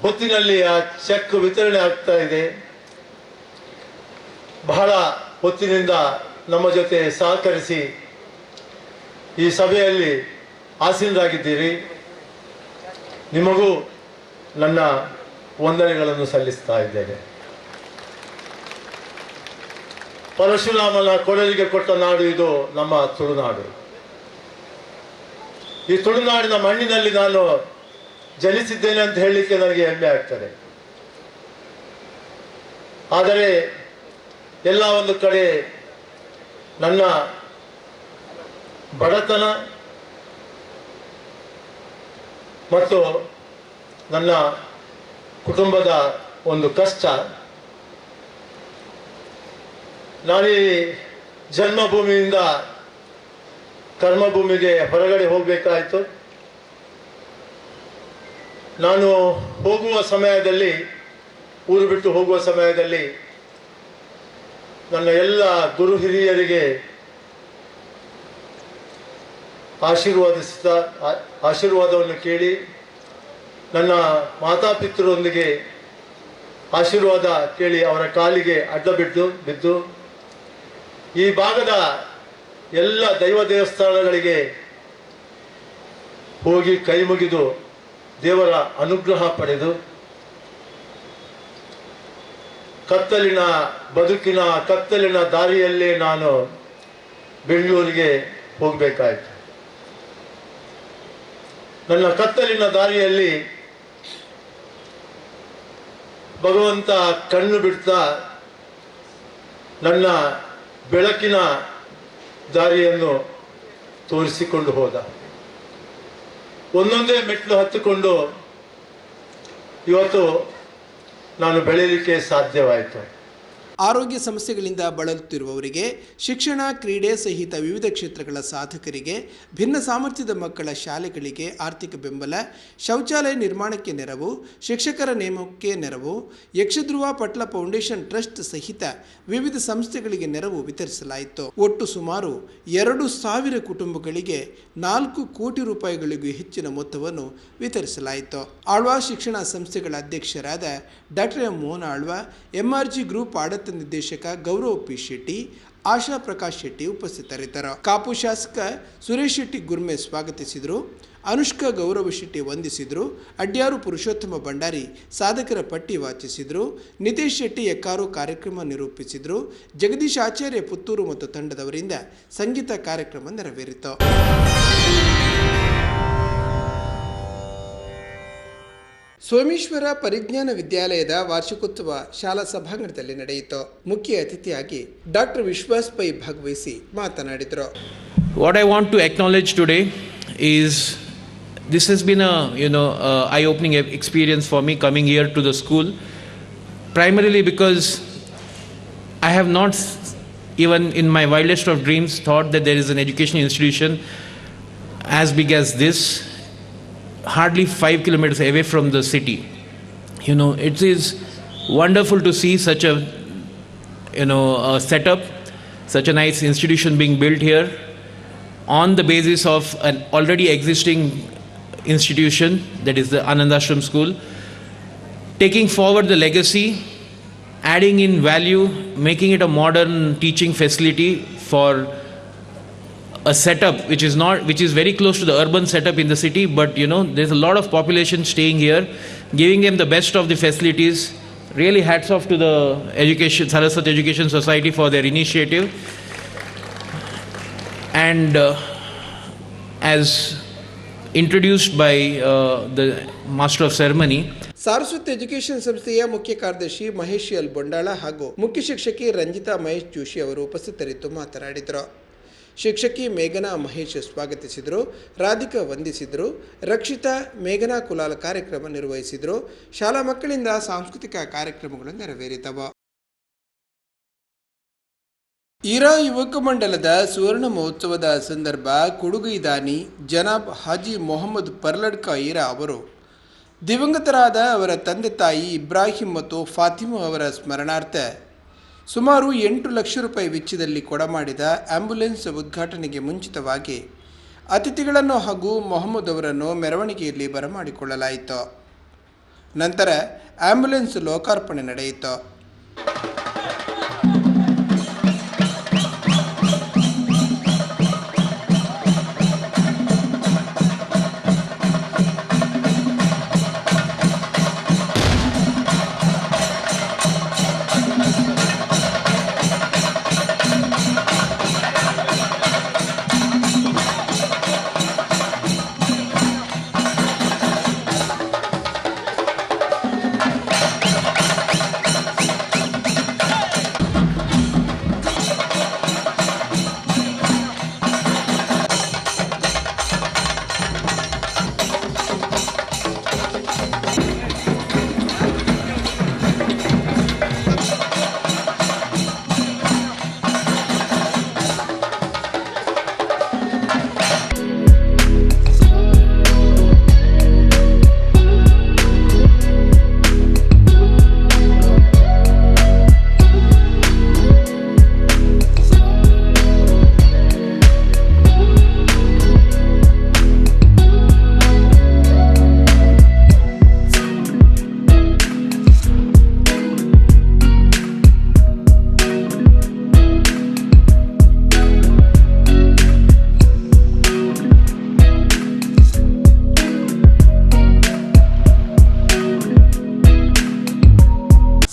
ಹೊತ್ತಿನಲ್ಲಿ ಆ ಚೆಕ್ ವಿತರಣೆ ಆಗ್ತಾ ಇದೆ. ಬಹಳ ಹೊತ್ತಿನಿಂದ ನಮ್ಮ ಜೊತೆ ಸಹಕರಿಸಿ ಈ ಸಭೆಯಲ್ಲಿ ಆಸೀನರಾಗಿದ್ದೀರಿ. ನಿಮಗೂ ನನ್ನ ವಂದನೆಗಳನ್ನು ಸಲ್ಲಿಸ್ತಾ ಇದ್ದೇನೆ. ಪರಶುರಾಮನ ಕೊಡಲಿಗೆ ಕೊಟ್ಟ ನಾಡು ಇದು ನಮ್ಮ ತುಳುನಾಡು. ಈ ತುಳುನಾಡಿನ ಮಣ್ಣಿನಲ್ಲಿ ನಾನು ಜನಿಸಿದ್ದೇನೆ ಅಂತ ಹೇಳಲಿಕ್ಕೆ ನನಗೆ ಹೆಮ್ಮೆ ಆಗ್ತದೆ. ಆದರೆ ಎಲ್ಲ ಒಂದು ಕಡೆ ನನ್ನ ಬಡತನ ಮತ್ತು ನನ್ನ ಕುಟುಂಬದ ಒಂದು ಕಷ್ಟ, ನಾನೀ ಜನ್ಮಭೂಮಿಯಿಂದ ಕರ್ಮಭೂಮಿಗೆ ಹೊರಗಡೆ ಹೋಗಬೇಕಾಯಿತು. ನಾನು ಹೋಗುವ ಸಮಯದಲ್ಲಿ, ಊರು ಬಿಟ್ಟು ಹೋಗುವ ಸಮಯದಲ್ಲಿ ನನ್ನ ಎಲ್ಲ ಗುರು ಹಿರಿಯರಿಗೆ ಆಶೀರ್ವಾದವನ್ನು ಕೇಳಿ, ನನ್ನ ಮಾತಾಪಿತರೊಂದಿಗೆ ಆಶೀರ್ವಾದ ಕೇಳಿ ಅವರ ಕಾಲಿಗೆ ಅಡ್ಡ ಬಿದ್ದು ಈ ಭಾಗದ ಎಲ್ಲ ದೈವ ದೇವಸ್ಥಾನಗಳಿಗೆ ಹೋಗಿ ಕೈ ಮುಗಿದು ದೇವರ ಅನುಗ್ರಹ ಪಡೆದು ಕತ್ತಲಿನ ಬದುಕಿನ ಕತ್ತಲಿನ ದಾರಿಯಲ್ಲೇ ನಾನು ಬೆಂಗಳೂರಿಗೆ ಹೋಗಬೇಕಾಯಿತು. ನನ್ನ ಕತ್ತಲಿನ ದಾರಿಯಲ್ಲಿ ಭಗವಂತ ಕಣ್ಣು ಬಿಡ್ತಾ ನನ್ನ ಬೆಳಕಿನ ದಾರಿಯನ್ನು ತೋರಿಸಿಕೊಂಡು ಹೋದ. ಒಂದೊಂದೇ ಮೆಟ್ಲು ಹತ್ತಿಕೊಂಡು ಇವತ್ತು ನಾನು ಬೆಳೆಯಲಿಕ್ಕೆ ಸಾಧ್ಯವಾಯಿತು. ಆರೋಗ್ಯ ಸಮಸ್ಯೆಗಳಿಂದ ಬಳಲುತ್ತಿರುವವರಿಗೆ, ಶಿಕ್ಷಣ, ಕ್ರೀಡೆ ಸಹಿತ ವಿವಿಧ ಕ್ಷೇತ್ರಗಳ ಸಾಧಕರಿಗೆ, ಭಿನ್ನ ಸಾಮರ್ಥ್ಯದ ಮಕ್ಕಳ ಶಾಲೆಗಳಿಗೆ ಆರ್ಥಿಕ ಬೆಂಬಲ, ಶೌಚಾಲಯ ನಿರ್ಮಾಣಕ್ಕೆ ನೆರವು, ಶಿಕ್ಷಕರ ನೇಮಕಕ್ಕೆ ನೆರವು, ಯಕ್ಷಧ್ರುವ ಪಟ್ಲ ಫೌಂಡೇಶನ್ ಟ್ರಸ್ಟ್ ಸಹಿತ ವಿವಿಧ ಸಂಸ್ಥೆಗಳಿಗೆ ನೆರವು ವಿತರಿಸಲಾಯಿತು. ಒಟ್ಟು ಸುಮಾರು 2,000 ಕುಟುಂಬಗಳಿಗೆ 4 ಕೋಟಿ ರೂಪಾಯಿಗಳಿಗೂ ಹೆಚ್ಚಿನ ಮೊತ್ತವನ್ನು ವಿತರಿಸಲಾಯಿತು. ಆಳ್ವಾ ಶಿಕ್ಷಣ ಸಂಸ್ಥೆಗಳ ಅಧ್ಯಕ್ಷರಾದ ಡಾಕ್ಟರ್ ಎಂ ಮೋಹನ ಆಳ್ವಾ, MRG ಗ್ರೂಪ್ ಆಡಳಿತ ನಿರ್ದೇಶಕ ಗೌರವ್ ಪಿ ಶೆಟ್ಟಿ, ಆಶಾ ಪ್ರಕಾಶ್ ಶೆಟ್ಟಿ ಉಪಸ್ಥಿತರಿದ್ದರು. ಕಾಪು ಶಾಸಕ ಸುರೇಶ್ ಶೆಟ್ಟಿ ಗುರ್ಮೆ ಸ್ವಾಗತಿಸಿದರು. ಅನುಷ್ಕಾ ಗೌರವ ಶೆಟ್ಟಿ ವಂದಿಸಿದರು. ಅಡ್ಯಾರು ಪುರುಷೋತ್ತಮ ಭಂಡಾರಿ ಸಾಧಕರ ಪಟ್ಟಿ ವಾಚಿಸಿದರು. ನಿತೇಶ್ ಶೆಟ್ಟಿ ಎಕ್ಕಾರು ಕಾರ್ಯಕ್ರಮ ನಿರೂಪಿಸಿದರು. ಜಗದೀಶ್ ಆಚಾರ್ಯ ಪುತ್ತೂರು ಮತ್ತು ತಂಡದವರಿಂದ ಸಂಗೀತ ಕಾರ್ಯಕ್ರಮ ನೆರವೇರಿತು. ಸೋಮೇಶ್ವರ ಪರಿಜ್ಞಾನ ವಿದ್ಯಾಲಯದ ವಾರ್ಷಿಕೋತ್ಸವ ಶಾಲಾ ಸಭಾಂಗಣದಲ್ಲಿ ನಡೆಯಿತು. ಮುಖ್ಯ ಅತಿಥಿಯಾಗಿ ಡಾಕ್ಟರ್ ವಿಶ್ವಾಸ್ ಪೈ ಭಾಗವಹಿಸಿ ಮಾತನಾಡಿದರು. What I want to acknowledge today is this has been a eye-opening experience for me coming here to the school, primarily because I have not even in my wildest of dreams thought that there is an education institution as big as this, hardly 5 kilometers away from the city. It is wonderful to see such a a setup, such a nice institution being built here on the basis of an already existing institution, that is the Anandashram School, taking forward the legacy, adding in value, making it a modern teaching facility for a setup which is very close to the urban setup in the city, but there's a lot of population staying here, giving them the best of the facilities. Really hats off to the Saraswat Education Society for their initiative. And as introduced by the Master of Ceremony, Saraswat education ಸಂಸ್ಥೆಯ ಮುಖ್ಯ ಕಾರ್ಯದರ್ಶಿ Mahesh L ಬೊಂಡಾಳ ಹಾಗೂ ಮುಖ್ಯ ಶಿಕ್ಷಕಿ ರಂಜಿತಾ ಮಹೇಶ್ ಜೋಶಿ ಅವರು ಉಪಸ್ಥಿತರಿದ್ದು ಮಾತನಾಡಿದರು. ಶಿಕ್ಷಕಿ ಮೇಘನಾ ಮಹೇಶ್ ಸ್ವಾಗತಿಸಿದರು. ರಾಧಿಕಾ ವಂದಿಸಿದರು. ರಕ್ಷಿತಾ, ಮೇಘನಾ ಕುಲಾಲ್ ಕಾರ್ಯಕ್ರಮ ನಿರ್ವಹಿಸಿದರು. ಶಾಲಾ ಮಕ್ಕಳಿಂದ ಸಾಂಸ್ಕೃತಿಕ ಕಾರ್ಯಕ್ರಮಗಳು ನೆರವೇರಿದವು. ಈರಾ ಯುವಕ ಮಂಡಲದ ಸುವರ್ಣ ಮಹೋತ್ಸವದ ಸಂದರ್ಭ ಕೊಡುಗು ದಾನಿ ಜನಾಬ್ ಹಾಜಿ ಮೊಹಮ್ಮದ್ ಪರ್ಲಡ್ಕ ಈರಾ ಅವರು ದಿವಂಗತರಾದ ಅವರ ತಂದೆ ತಾಯಿ ಇಬ್ರಾಹಿಂ ಮತ್ತು ಫಾತಿಮಾ ಅವರ ಸ್ಮರಣಾರ್ಥ ಸುಮಾರು 8 ಲಕ್ಷ ರೂಪಾಯಿ ವೆಚ್ಚದಲ್ಲಿ ಕೊಡಮಾಡಿದ ಆಂಬ್ಯುಲೆನ್ಸ್ ಉದ್ಘಾಟನೆಗೆ ಮುಂಚಿತವಾಗಿ ಅತಿಥಿಗಳನ್ನು ಹಾಗೂ ಮೊಹಮ್ಮದ್ ಅವರನ್ನು ಮೆರವಣಿಗೆಯಲ್ಲಿ ಬರಮಾಡಿಕೊಳ್ಳಲಾಯಿತು. ನಂತರ ಆಂಬ್ಯುಲೆನ್ಸ್ ಲೋಕಾರ್ಪಣೆ ನಡೆಯಿತು.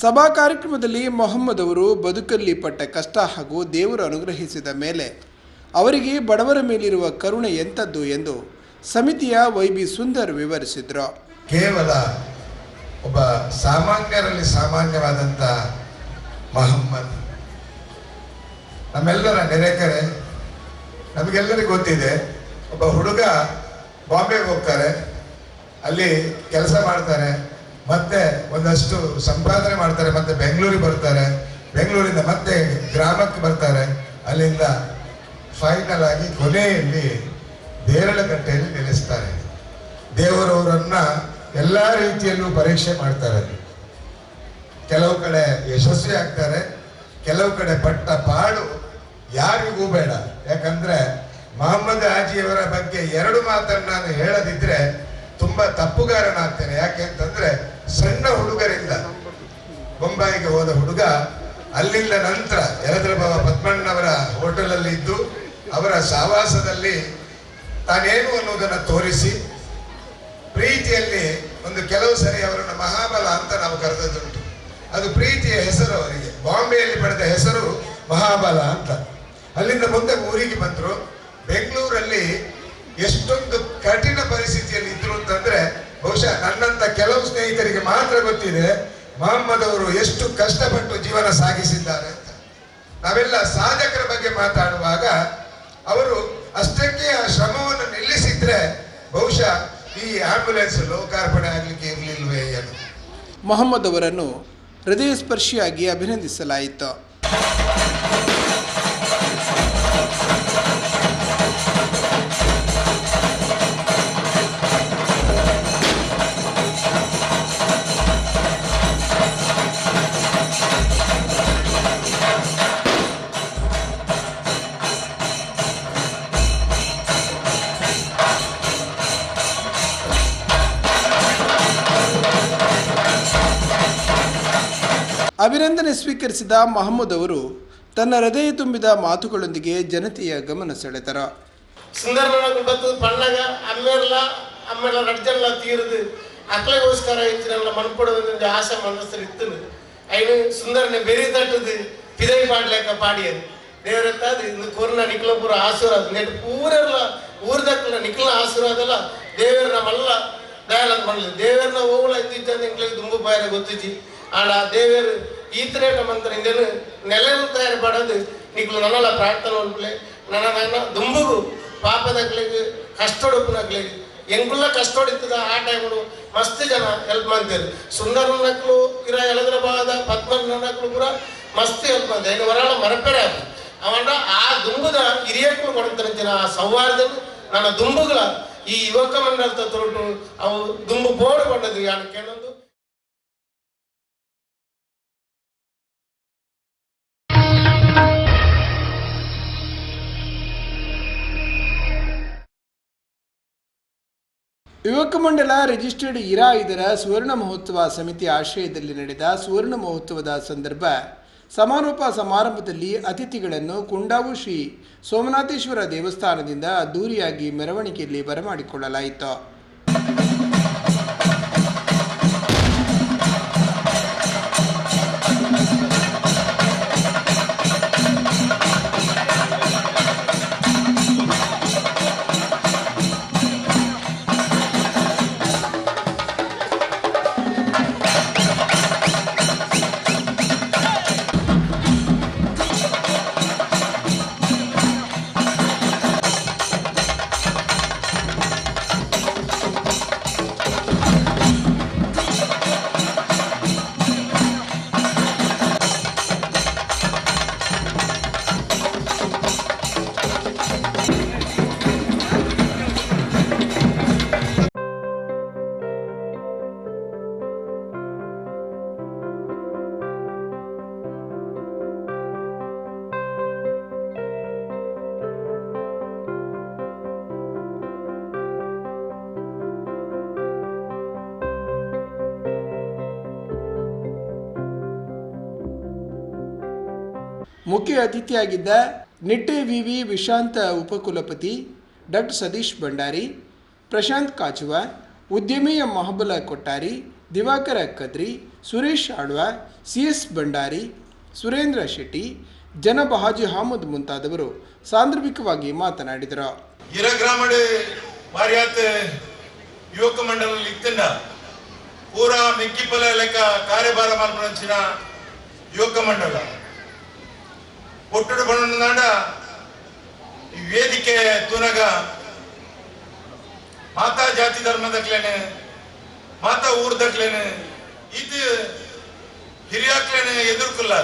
ಸಭಾ ಕಾರ್ಯಕ್ರಮದಲ್ಲಿ ಮೊಹಮ್ಮದ್ ಅವರು ಬದುಕಲ್ಲಿ ಪಟ್ಟ ಕಷ್ಟ ಹಾಗೂ ದೇವರು ಅನುಗ್ರಹಿಸಿದ ಮೇಲೆ ಅವರಿಗೆ ಬಡವರ ಮೇಲಿರುವ ಕರುಣೆ ಎಂಥದ್ದು ಎಂದು ಸಮಿತಿಯ ವೈಬಿ ಸುಂದರ್ ವಿವರಿಸಿದರು. ಕೇವಲ ಒಬ್ಬ ಸಾಮಾನ್ಯರಲ್ಲಿ ಸಾಮಾನ್ಯವಾದಂಥ ಮೊಹಮ್ಮದ್ ನಮ್ಮೆಲ್ಲರ ನೆರೆಕರೆ. ನಮಗೆಲ್ಲರಿಗೂ ಗೊತ್ತಿದೆ, ಒಬ್ಬ ಹುಡುಗ ಬಾಂಬೆಗೆ ಹೋಗ್ತಾರೆ, ಅಲ್ಲಿ ಕೆಲಸ ಮಾಡ್ತಾರೆ, ಮತ್ತೆ ಒಂದಷ್ಟು ಸಂಪಾದನೆ ಮಾಡ್ತಾರೆ, ಮತ್ತೆ ಬೆಂಗಳೂರಿಗೆ ಬರ್ತಾರೆ, ಬೆಂಗಳೂರಿಂದ ಮತ್ತೆ ಗ್ರಾಮಕ್ಕೆ ಬರ್ತಾರೆ. ಅಲ್ಲಿಂದ ಫೈನಲ್ ಆಗಿ ಕೊನೆಯಲ್ಲಿ ದೇರಳಕಟ್ಟೆಯಲ್ಲಿ ನೆಲೆಸ್ತಾರೆ. ದೇವರವರನ್ನ ಎಲ್ಲ ರೀತಿಯಲ್ಲೂ ಪರೀಕ್ಷೆ ಮಾಡ್ತಾರೆ. ಕೆಲವು ಕಡೆ ಯಶಸ್ವಿ ಆಗ್ತಾರೆ, ಕೆಲವು ಕಡೆ ಪಟ್ಟ ಪಾಡು ಯಾರಿಗೂ ಬೇಡ. ಯಾಕಂದ್ರೆ ಮೊಹಮ್ಮದ್ ಹಾಜಿಯವರ ಬಗ್ಗೆ 2 ಮಾತನ್ನು ನಾನು ಹೇಳದಿದ್ರೆ ತುಂಬಾ ತಪ್ಪುಗಾರನಾಗ್ತೇನೆ. ಯಾಕೆ ಅಂತಂದ್ರೆ ಸಣ್ಣ ಹುಡುಗರಿಂದ ಬೊಂಬಾಯಿಗೆ ಹೋದ ಹುಡುಗ ಅಲ್ಲಿಂದ ನಂತರ ಯಲದ್ರ ಬಾಬಾ ಪದ್ಮಣ್ಣವರ ಹೋಟೆಲ್ ಅಲ್ಲಿ ಇದ್ದು ಅವರ ಸಹವಾಸದಲ್ಲಿ ತಾನೇನು ಅನ್ನೋದನ್ನು ತೋರಿಸಿ ಪ್ರೀತಿಯಲ್ಲಿ ಒಂದು ಕೆಲವು ಸರಿ ಅವರನ್ನು ಮಹಾಬಲ ಅಂತ ನಾವು ಕರೆದದ್ದುಂಟು. ಅದು ಪ್ರೀತಿಯ ಹೆಸರು ಅವರಿಗೆ. ಬಾಂಬೆಯಲ್ಲಿ ಪಡೆದ ಹೆಸರು ಮಹಾಬಲ ಅಂತ. ಅಲ್ಲಿಂದ ಮುಂದೆ ಊರಿಗೆ ಬಂದರು. ಬೆಂಗಳೂರಲ್ಲಿ ಎಷ್ಟೊಂದು ಕಠಿಣ ಪರಿಸ್ಥಿತಿಯಲ್ಲಿ ಇದ್ರು ಅಂತಂದ್ರೆ ಬಹುಶಃ ನನ್ನಂತ ಕೆಲವು ಸ್ನೇಹಿತರಿಗೆ ಮಾತ್ರ ಗೊತ್ತಿದೆ ಮೊಹಮ್ಮದ್ ಅವರು ಎಷ್ಟು ಕಷ್ಟಪಟ್ಟು ಜೀವನ ಸಾಗಿಸಿದ್ದಾರೆ ಅಂತ. ನಾವೆಲ್ಲ ಸಾಧಕರ ಬಗ್ಗೆ ಮಾತಾಡುವಾಗ ಅವರು ಅಷ್ಟಕ್ಕೆ ಆ ಶ್ರಮವನ್ನು ನಿಲ್ಲಿಸಿದ್ರೆ ಬಹುಶಃ ಈ ಆಂಬ್ಯುಲೆನ್ಸ್ ಲೋಕಾರ್ಪಣೆ ಆಗಲಿಕ್ಕೆ ಇರಲಿಲ್ವೇ ಏನು. ಮೊಹಮ್ಮದ್ ಅವರನ್ನು ಹೃದಯ ಸ್ಪರ್ಶಿಯಾಗಿ ಅಭಿನಂದಿಸಲಾಯಿತು. ಅಭಿನಂದನೆ ಸ್ವೀಕರಿಸಿದ ಮೊಹಮ್ಮದ್ ಅವರು ತನ್ನ ಹೃದಯ ತುಂಬಿದ ಮಾತುಗಳೊಂದಿಗೆ ಜನತೆಯ ಗಮನ ಸೆಳೆದರು. ಸುಂದರನಗಳು ಬತ್ತು ಪಣ್ಣಗ ಅಮ್ಮೆಲ್ಲ ರಡ್ಜಲ್ಲ ತೀರದು ಅಕ್ಲೆಗೋಸ್ಕರ ಹೆಚ್ಚಿನೆಲ್ಲ ಮನ್ಪಡೋದು ಆಸೆ ಮನಸ್ಸಲ್ಲಿ ಇತ್ತು. ಐನು ಸುಂದರನೆ ಬೆರಿ ತಟ್ಟದು ಪಿದೈ ಪಾಡ್ಲೇಕ ಪಾಡಿಯದು ದೇವರತ್ತದು ಇನ್ನು ಕೊರೋನಾ ನಿಕ್ಲ ಪೂರ ಆಶೀರ್ವಾದ ನೆಟ್ಟು ಪೂರೆಲ್ಲ ಊರ್ದಕ್ಕಲ ನಿಕ್ಲ ಆಶೀರ್ವಾದಲ್ಲ ದೇವರನ್ನ ಮಲ್ಲ ದಯಾಲಂತ ಮಾಡಲಿ ದೇವರನ್ನ ಹೋಗಲ ಇದ್ದಿದ್ದ ನಿಕ್ಲಿಗೆ ತುಂಬ ಬಾಯರ ಗೊತ್ತಿಜ್ಜಿ ಆಡ ದೇವರು ಈತರೇಟ ಮಂತ್ರ ಇಂದೇನು ನೆಲೆಯನ್ನು ತಯಾರು ಪಡೋದು ನಿಕ್ಲು ನನ್ನಲ್ಲ ಪ್ರಾರ್ಥನೆ ಉಂಟ್ಲೆ ನನ್ನ ದುಂಬುಗು ಪಾಪದಕ್ಲಿಗೆ ಕಷ್ಟೊಡುಪುನಕ್ಲಿಗೆ ಎಂಗುಲ್ಲ ಕಷ್ಟೊಡಿತದ ಆ ಟೈಮು ಮಸ್ತ್ ಜನ ಹೆಲ್ಪ್ ಮಾಡ್ತಾರೆ. ಸುಂದರ ನಕ್ಲು ಇರ ಎಳದ್ರ ಬಾದ ಪದ್ಮನ ನಕ್ಲು ಕೂಡ ಮಸ್ತ್ ಹೆಲ್ಪ್ ಮಾಡ್ತಾರೆ. ಇನ್ನು ಹೊರಳ ಮರಪೆರೆ ಅದು ಅವಂಡ ಆ ದುಂಬುದ ಹಿರಿಯಕ್ಕೂ ಕೊಡ್ತಾರೆ ಆ ಸೌಹಾರ್ದನು ನನ್ನ ದುಂಬುಗಳ ಈ ಯುವಕ ಮಂಡಲದ ತೊಟ್ಟು ಅವು ದುಂಬು ಬೋರ್ಡ್ ಪಡ್ಡದು ಯಾನಕ್ಕೇನೊಂದು ಯುವಕ ಮಂಡಲ ರಿಜಿಸ್ಟರ್ಡ್ ಇರಾ 5ರ ಸುವರ್ಣ ಮಹೋತ್ಸವ ಸಮಿತಿ ಆಶ್ರಯದಲ್ಲಿ ನಡೆದ ಸುವರ್ಣ ಮಹೋತ್ಸವದ ಸಂದರ್ಭ ಸಮಾರೋಪ ಸಮಾರಂಭದಲ್ಲಿ ಅತಿಥಿಗಳನ್ನು ಕುಂಡಾವು ಶ್ರೀ ಸೋಮನಾಥೇಶ್ವರ ದೇವಸ್ಥಾನದಿಂದ ಅದ್ದೂರಿಯಾಗಿ ಮೆರವಣಿಗೆಯಲ್ಲಿ ಬರಮಾಡಿಕೊಳ್ಳಲಾಯಿತು. ಮುಖ್ಯ ಅತಿಥಿಯಾಗಿದ್ದ ನಿಟ್ಟೆ ವಿವಿ ವಿಶ್ರಾಂತ ಉಪಕುಲಪತಿ ಡಾಕ್ಟರ್ ಸತೀಶ್ ಭಂಡಾರಿ, ಪ್ರಶಾಂತ್ ಕಾಚುವ, ಉದ್ಯಮಿ ಮಹಬೂಲ ಕೊಟ್ಟಾರಿ, ದಿವಾಕರ ಕದ್ರಿ, ಸುರೇಶ್ ಆಳ್ವ, CS ಭಂಡಾರಿ, ಸುರೇಂದ್ರ ಶೆಟ್ಟಿ, ಜನಬ ಹಾಜಿ ಅಹಮದ್ ಮುಂತಾದವರು ಸಾಂದರ್ಭಿಕವಾಗಿ ಮಾತನಾಡಿದರು. ಇರಗ್ರಾಮಡ್ ಮಾರಿಯಾತ್ ಯುವಕ ಮಂಡಲ ಇತ್ತಿಂದ ಪೂರಾ ಮಿಕ್ಕಿಪಲ ಲೆಕ್ಕ ಕಾರ್ಯಭಾರ ಮಲ್ಪನಂಚಿನ ಯುವಕ ಮಂಡಲ ಒಟ್ಟುಡು ಬಂಡ ಈ ವೇದಿಕೆ ತುನಗ ಮಾತಾ ಜಾತಿ ಧರ್ಮದಕ್ಲೇನೆ ಮಾತಾ ಊರ್ದಕ್ಲೇನೆ ಇದು ಹಿರಿಯಾಕ್ಲೇನೆ ಎದುರ್ಕೊಲ್ಲ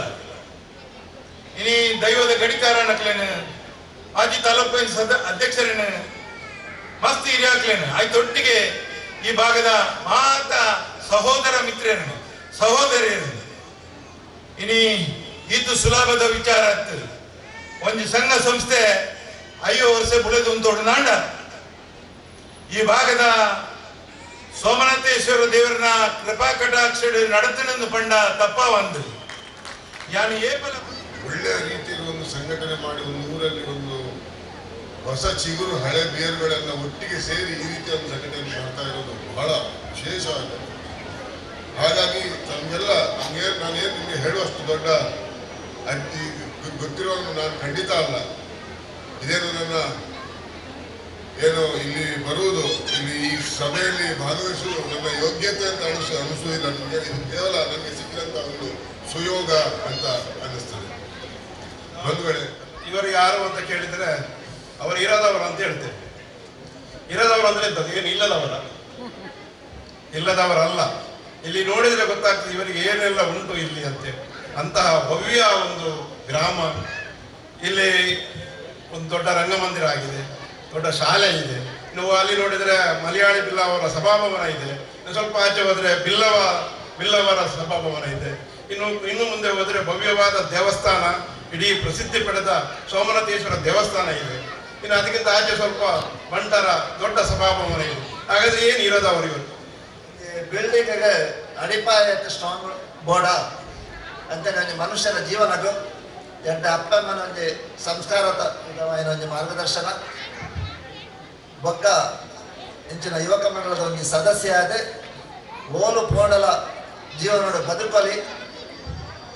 ಇನಿ ದೈವದ ಗಡಿಕಾರ ನಕ್ಲೇನು ಮಾಜಿ ತಾಲೂಕಿನ ಅಧ್ಯಕ್ಷರೇನು ಮಸ್ತ್ ಹಿರಿಯಾಕ್ಲೇನು ಆಯ್ತೊಟ್ಟಿಗೆ ಈ ಭಾಗದ ಮಾತ ಸಹೋದರ ಮಿತ್ರರೇನು ಸಹೋದರಿಯರು ಇನಿ ಇದು ಸುಲಭದ ವಿಚಾರ ಆಗ್ತದೆ. ಒಂದು ಸಂಘ ಸಂಸ್ಥೆ 5 ವರ್ಷ ಬುಳೆದು ಒಂದು ನಾಂಡ ಈ ಭಾಗದ ಸೋಮನಾಥೇಶ್ವರ ದೇವರನ್ನ ಕೃಪಾ ಕಟಾಕ್ಷ ನಡತನೆಂದು ಪಂಡ ತಪ್ಪ ಒಂದು ಯಾನು ಏಪಲ ಒಳ್ಳೆಯ ರೀತಿಯಲ್ಲಿ ಒಂದು ಸಂಘಟನೆ ಮಾಡಿ ಒಂದು ಊರಲ್ಲಿ ಒಂದು ಹೊಸ ಚಿಗುರು ಹಳೆ ಬೇರುಗಳೆಲ್ಲ ಒಟ್ಟಿಗೆ ಸೇರಿ ಈ ರೀತಿಯ ಒಂದು ಸಂಘಟನೆ ಮಾಡ್ತಾ ಇರೋದು ಬಹಳ ವಿಶೇಷವಾಗಿದೆ. ಹಾಗಾಗಿ ನಮಗೆಲ್ಲ ನಾನೇನು ನಿಮಗೆ ಹೇಳುವಷ್ಟು ದೊಡ್ಡ ಗೊತ್ತಿರೋನು ನಾನು ಖಂಡಿತ ಅಲ್ಲ. ಇದೇನು ನನ್ನ ಏನು ಇಲ್ಲಿ ಬರುವುದು, ಇಲ್ಲಿ ಈ ಸಭೆಯಲ್ಲಿ ಭಾಗವಹಿಸುವುದು ನನ್ನ ಯೋಗ್ಯತೆ ಅಂತ ಅನಿಸುವುದಿಲ್ಲ. ನನಗೆ ಇದು ಕೇವಲ ನನಗೆ ಸಿಕ್ಕಿದಂತ ಒಂದು ಸುಯೋಗ ಅಂತ ಅನ್ನಿಸ್ತದೆ. ಬಂಧುಗಳೇ, ಇವರು ಯಾರು ಅಂತ ಕೇಳಿದರೆ ಅವರು ಇರದವರು ಅಂತ ಹೇಳ್ತೇವೆ. ಇರದವರು ಅಂದ್ರೆ ಎಂತದ್ದು, ಏನು ಇಲ್ಲದವರಲ್ಲ. ಇಲ್ಲಿ ನೋಡಿದ್ರೆ ಗೊತ್ತಾಗ್ತದೆ ಇವರಿಗೆ ಏನೆಲ್ಲ ಉಂಟು ಇಲ್ಲಿ ಅಂತೇಳಿ. ಅಂತಹ ಭವ್ಯ ಒಂದು ಗ್ರಾಮ. ಇಲ್ಲಿ ಒಂದು ದೊಡ್ಡ ರಂಗಮಂದಿರ ಆಗಿದೆ, ದೊಡ್ಡ ಶಾಲೆ ಇದೆ. ನೀವು ಅಲ್ಲಿ ನೋಡಿದರೆ ಮಲಯಾಳಿ ಬಿಲ್ಲವರ ಸಭಾಭವನ ಇದೆ. ಸ್ವಲ್ಪ ಆಚೆ ಹೋದ್ರೆ ಬಿಲ್ಲವರ ಸಭಾಭವನ ಇದೆ. ಇನ್ನು ಮುಂದೆ ಹೋದ್ರೆ ಭವ್ಯವಾದ ದೇವಸ್ಥಾನ, ಇಡೀ ಪ್ರಸಿದ್ಧಿ ಪಡೆದ ಸೋಮನಾಥೇಶ್ವರ ದೇವಸ್ಥಾನ ಇದೆ. ಇನ್ನು ಅದಕ್ಕಿಂತ ಆಚೆ ಸ್ವಲ್ಪ ಬಂಟರ ದೊಡ್ಡ ಸಭಾಭವನ ಇದೆ. ಹಾಗಾದ್ರೆ ಏನು ಇರೋದವರು ಇವರು ಬಿಲ್ಡಿಂಗ್ ಅಡಿಪಾಯ ಸ್ಟ್ರಾಂಗ್ ಬೋರ್ಡ ಅಂತ ನನ್ನ ಮನುಷ್ಯನ ಜೀವನಗೂ ಎಂಟ ಅಪ್ಪಮ್ಮನ ಒಂದು ಸಂಸ್ಕಾರದ ಒಂದು ಮಾರ್ಗದರ್ಶನ ಬೊಕ್ಕ ಇಂಚಿನ ಯುವಕ ಮಂಡಲದ ಒಂದು ಸದಸ್ಯ ಆದ ಓಲು ಪೋಡಲ ಜೀವನ ಬದುಕಲಿ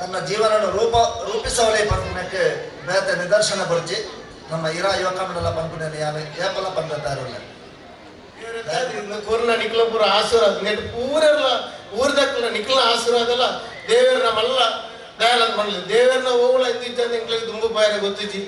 ತನ್ನ ಜೀವನ ರೂಪಿಸವಲೇ ಪಂಪುನಕ್ಕೆ ಬೇತ ನಿದರ್ಶನ ಬಡ್ಜಿ ನಮ್ಮ ಯುವಕ ಮಂಡಲ ಪಂಪುನ ಏಪಲ ಪಂಪುತ್ತಾರಲ್ಲ ಕೂರ್ನ ನಿಕ್ಲ ಪೂರ ಆಶೀರ್ವಾದ ನೆಟ್ ಊರೆಲ್ಲ ಊರ್ದಕ್ಕಲ ನಿಕ್ಲ ಆಶೀರ್ವಾದಲ್ಲ ದೇವರನ್ನ ಮಲ್ಲ ದಯಾಲಂತ ಮಾಡಲಿ ದೇವರನ್ನ ಹೋಗಲ ಇದ್ದಿದ್ದ ನಿಕ್ಲಿಗೆ ದುಂಬು ಬಾಯರ ಗೊತ್ತಿಜ್ಜಿ